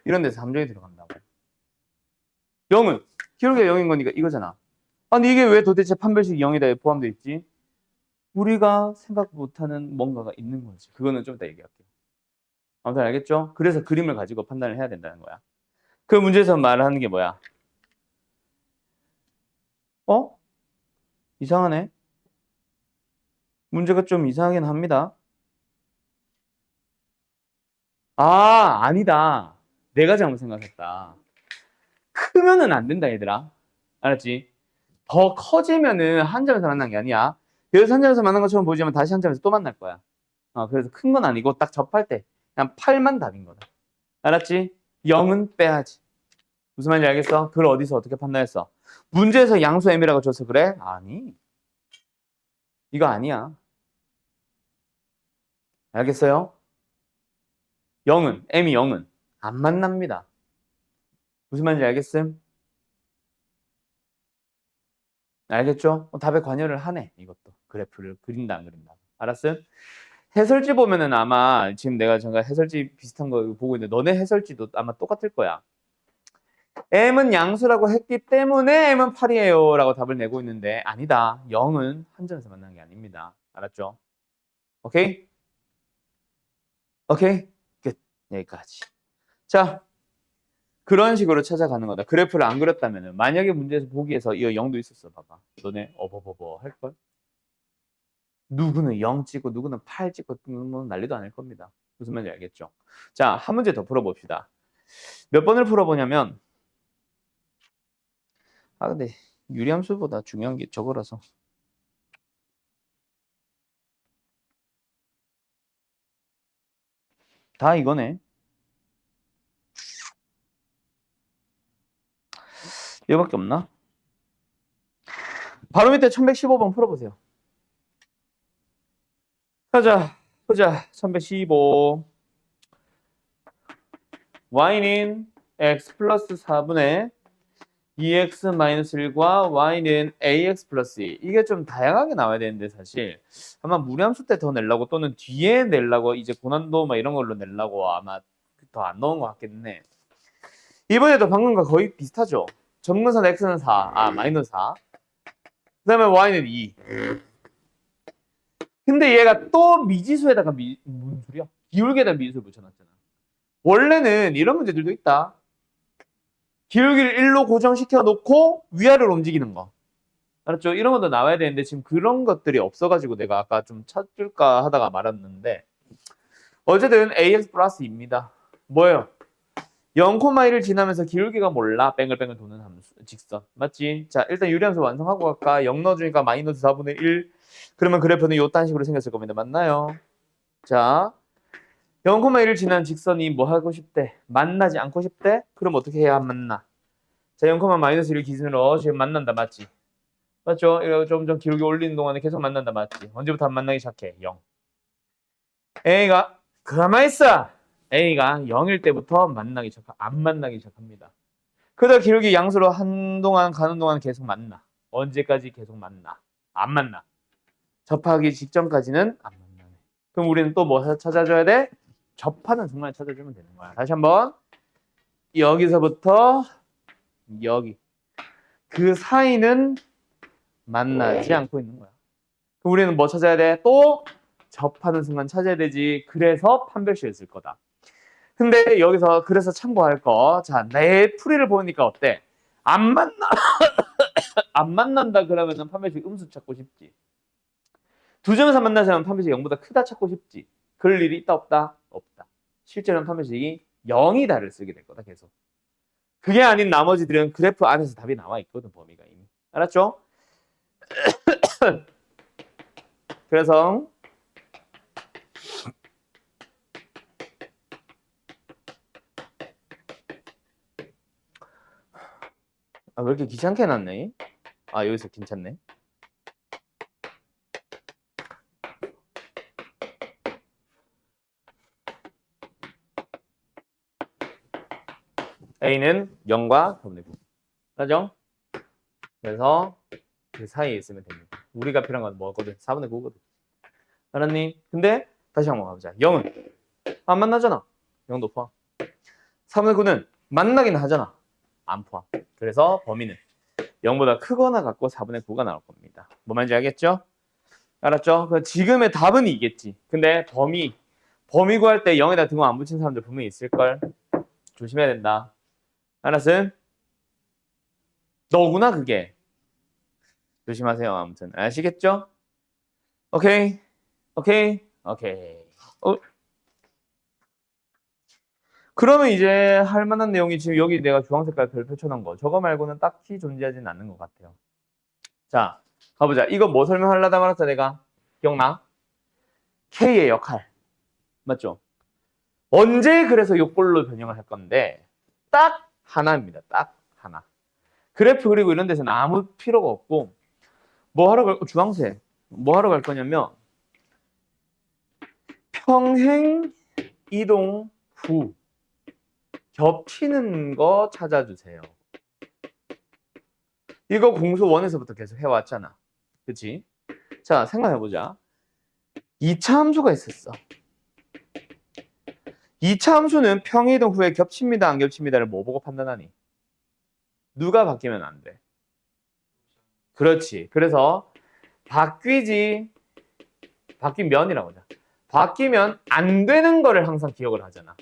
A: 이런 데서 함정이 들어간다고. 0은 기울기가 0인 거니까 이거잖아. 아니 이게 왜 도대체 판별식이 0에다 포함되어 있지? 우리가 생각 못하는 뭔가가 있는 거지. 그거는 좀 이따 얘기할게요. 아무튼 알겠죠? 그래서 그림을 가지고 판단을 해야 된다는 거야. 그 문제에서 말하는 게 뭐야? 이상하네. 문제가 좀 이상하긴 합니다. 아니다. 내가 잘못 생각했다. 크면은 안 된다, 얘들아. 알았지? 더 커지면은 한 점에서 만난 게 아니야. 여기서 한 점에서 만난 것처럼 보이지만 다시 한 점에서 또 만날 거야. 그래서 큰 건 아니고 딱 접할 때 그냥 8만 답인 거다. 알았지? 0은 빼야지. 무슨 말인지 알겠어? 그걸 어디서 어떻게 판단했어? 문제에서 양수 m이라고 줘서 그래? 아니. 이거 아니야. 알겠어요? 0은, m이 0은 안 만납니다. 무슨 말인지 알겠음? 알겠죠? 답에 관여를 하네, 이것도. 그래프를 그린다, 안 그린다. 알았음? 해설지 보면은 아마 지금 내가 잠깐 해설지 비슷한 거 보고 있는데 너네 해설지도 아마 똑같을 거야. m은 양수라고 했기 때문에 m은 8이에요 라고 답을 내고 있는데 아니다. 0은 한 점에서 만나는 게 아닙니다. 알았죠? 오케이? 오케이? 끝. 여기까지. 자, 그런 식으로 찾아가는 거다. 그래프를 안 그렸다면은 만약에 문제에서 보기에서 이 0도 있었어. 봐봐. 너네 어버버버 할걸? 누구는 0 찍고 누구는 8 찍고 뭐 난리도 아닐 겁니다. 무슨 말인지 알겠죠? 자, 한 문제 더 풀어봅시다. 몇 번을 풀어보냐면 근데 유리함수보다 중요한 게 저거라서 다 이거네. 이거밖에 없나? 바로 밑에 1115번 풀어보세요. 보자 1115 y는 x 플러스 4분의 2x-1과 y는 ax 플러스 2. 이게 좀 다양하게 나와야 되는데 사실 아마 무리함수 때 더 내려고 또는 뒤에 내려고 이제 고난도 막 이런 걸로 내려고 아마 더 안 넣은 것 같긴 해. 이번에도 방금과 거의 비슷하죠. 정근선 x는 4, 마이너스 4. 그 다음에 y는 2. 근데 얘가 또 미지수에다가 무슨 소리야? 기울기에다 미지수를 붙여놨잖아. 원래는 이런 문제들도 있다. 기울기를 1로 고정시켜 놓고 위아래로 움직이는 거. 알았죠? 이런 것도 나와야 되는데 지금 그런 것들이 없어가지고 내가 아까 좀 찾을까 하다가 말았는데 어쨌든 ax 플러스 2입니다. 뭐예요? 0,1을 지나면서 기울기가 몰라. 뱅글뱅글 도는 함수, 직선. 맞지? 자, 일단 유리함수 완성하고 갈까? 0 넣어주니까 마이너스 4분의 1. 그러면 그래프는 요딴 식으로 생겼을 겁니다. 맞나요? 자, 0,1을 지난 직선이 뭐 하고 싶대? 만나지 않고 싶대? 그럼 어떻게 해야 만나? 자, 0, 마이너스 1 기준으로 지금 만난다. 맞지? 맞죠? 이거 점점 기울기 올리는 동안에 계속 만난다. 맞지? 언제부터 안 만나기 시작해? 0. A가 가만히 있어! A가 0일 때부터 안 만나기 시작합니다. 그러다 기울기 양수로 한동안 가는 동안 계속 만나. 언제까지 계속 만나? 안 만나. 접하기 직전까지는 안 만나네. 그럼 우리는 또 뭐 찾아줘야 돼? 접하는 순간에 찾아주면 되는 거야. 다시 한번 여기서부터 여기 그 사이는 만나지 않고 있는 거야. 그럼 우리는 뭐 찾아야 돼? 또 접하는 순간 찾아야 되지. 그래서 판별식을 쓸 거다. 근데 여기서 그래서 참고할 거. 자, 내 풀이를 보니까 어때? 안 만나. 안 만난다 그러면은 판별식 음수 찾고 싶지. 두 점에서 만나자면 판별식이 0보다 크다 찾고 싶지. 그럴 일이 있다 없다? 없다. 실제로는 판별식이 0이다를 쓰게 될 거다 계속. 그게 아닌 나머지들은 그래프 안에서 답이 나와 있거든 범위가 이미. 알았죠? 그래서 왜 이렇게 귀찮게 해놨네? 여기서 괜찮네. A는 0과 4분의 9. 맞죠? 그래서 그 사이에 있으면 됩니다. 우리가 필요한 건 뭐거든? 4분의 9거든. 알았니? 근데 다시 한번 가보자. 0은 안 만나잖아. 0도 포함. 4분의 9는 만나긴 하잖아. 안 포함. 그래서 범위는 0보다 크거나 같고 4분의 9가 나올 겁니다. 뭐 말인지 알겠죠? 알았죠? 지금의 답은 이겠지. 근데 범위 구할 때 0에다 등호 안 붙인 사람들 분명히 있을걸. 조심해야 된다. 알았음? 너구나 그게. 조심하세요. 아무튼 아시겠죠? 오케이. 그러면 이제 할 만한 내용이 지금 여기 내가 주황색깔 별 펼쳐놓은 거 저거 말고는 딱히 존재하지는 않는 것 같아요. 자, 가보자. 이거 뭐 설명하려다 말았어 내가? 기억나? K의 역할. 맞죠? 언제 그래서 요꼴로 변형을 할 건데 딱 하나입니다. 딱 하나. 그래프 그리고 이런 데서는 아무 필요가 없고 뭐 하러 갈 주황색. 뭐 하러 갈 거냐면 평행 이동 후 겹치는 거 찾아주세요. 이거 공수 1에서부터 계속 해왔잖아. 그치? 자, 생각해보자. 2차 함수가 있었어. 2차 함수는 평행이동 후에 겹칩니다, 안 겹칩니다를 뭐 보고 판단하니? 누가 바뀌면 안 돼? 그렇지. 그래서 바뀌면이라고 하자. 바뀌면 안 되는 거를 항상 기억을 하잖아.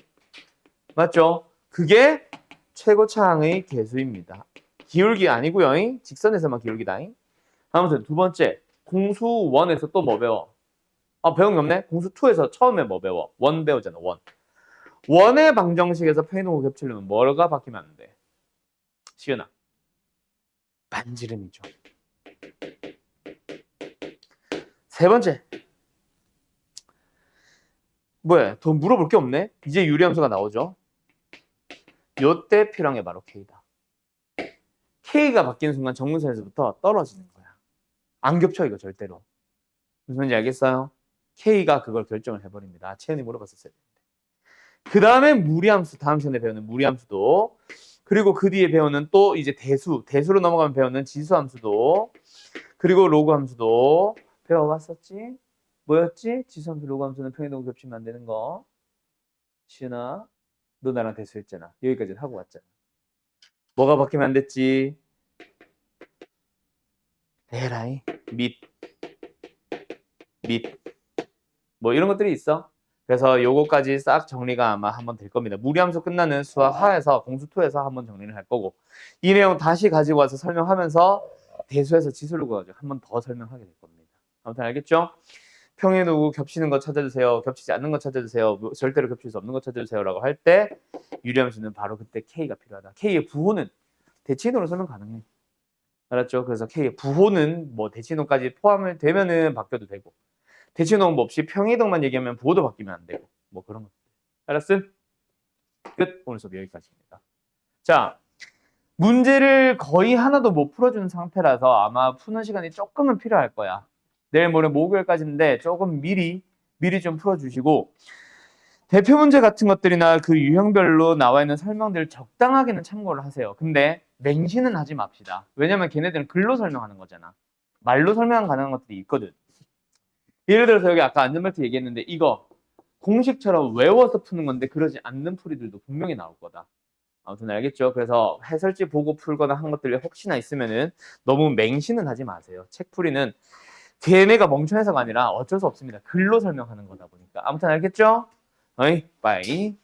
A: 맞죠? 그게 최고차항의 개수입니다. 기울기 아니고요. 직선에서만 기울기다. 아무튼 두 번째, 공수 1에서 또 뭐 배워? 배운 게 없네? 공수 2에서 처음에 뭐 배워? 1 배우잖아, 1. 원의 방정식에서 평행이동을 겹치려면 뭐가 바뀌면 안 돼? 시은아. 반지름이죠. 세 번째. 뭐야? 더 물어볼 게 없네? 이제 유리함수가 나오죠. 요때 필요한 게 바로 K다. K가 바뀌는 순간 정문선에서부터 떨어지는 거야. 안 겹쳐 이거 절대로. 무슨 말인지 알겠어요? K가 그걸 결정을 해버립니다. 채연이 물어봤었어요. 그 다음에 무리함수, 다음 시간에 배우는 무리함수도, 그리고 그 뒤에 배우는 또 이제 대수로 넘어가면 배우는 지수함수도, 그리고 로그함수도 배워봤었지? 뭐였지? 지수함수, 로그함수는 평행이동 겹치면 안 되는 거. 시은아, 너 나랑 대수했잖아. 여기까지는 하고 왔잖아. 뭐가 바뀌면 안 됐지? 에라이, 밑. 뭐 이런 것들이 있어. 그래서 요거까지 싹 정리가 아마 한번 될 겁니다. 무리함수 끝나는 수학 하에서 공수 2에서 한번 정리를 할 거고, 이 내용 다시 가지고 와서 설명하면서 대수에서 지수를 구해가지고 한번 더 설명하게 될 겁니다. 아무튼 알겠죠? 평행이동 겹치는 거 찾아주세요. 겹치지 않는 거 찾아주세요. 절대로 겹칠 수 없는 거 찾아주세요. 라고 할 때 유리함수는 바로 그때 K가 필요하다. K의 부호는 대칭이동으로 설명 가능해. 알았죠? 그래서 K의 부호는 뭐 대칭이동까지 포함을 되면은 바뀌어도 되고, 대칭이동 없이 평행이동만 얘기하면 부호도 바뀌면 안 되고, 뭐 그런 것들. 알았음? 끝. 오늘 수업 여기까지입니다. 자, 문제를 거의 하나도 못 풀어주는 상태라서 아마 푸는 시간이 조금은 필요할 거야. 내일 모레 목요일까지인데 조금 미리 좀 풀어주시고, 대표 문제 같은 것들이나 그 유형별로 나와 있는 설명들 적당하게는 참고를 하세요. 근데 맹신은 하지 맙시다. 왜냐면 걔네들은 글로 설명하는 거잖아. 말로 설명 가능한 것들이 있거든. 예를 들어서 여기 아까 안전벨트 얘기했는데 이거 공식처럼 외워서 푸는 건데 그러지 않는 풀이들도 분명히 나올 거다. 아무튼 알겠죠? 그래서 해설지 보고 풀거나 한 것들이 혹시나 있으면은 너무 맹신은 하지 마세요. 책 풀이는 걔네가 멍청해서가 아니라 어쩔 수 없습니다. 글로 설명하는 거다 보니까. 아무튼 알겠죠? 어이, 빠이.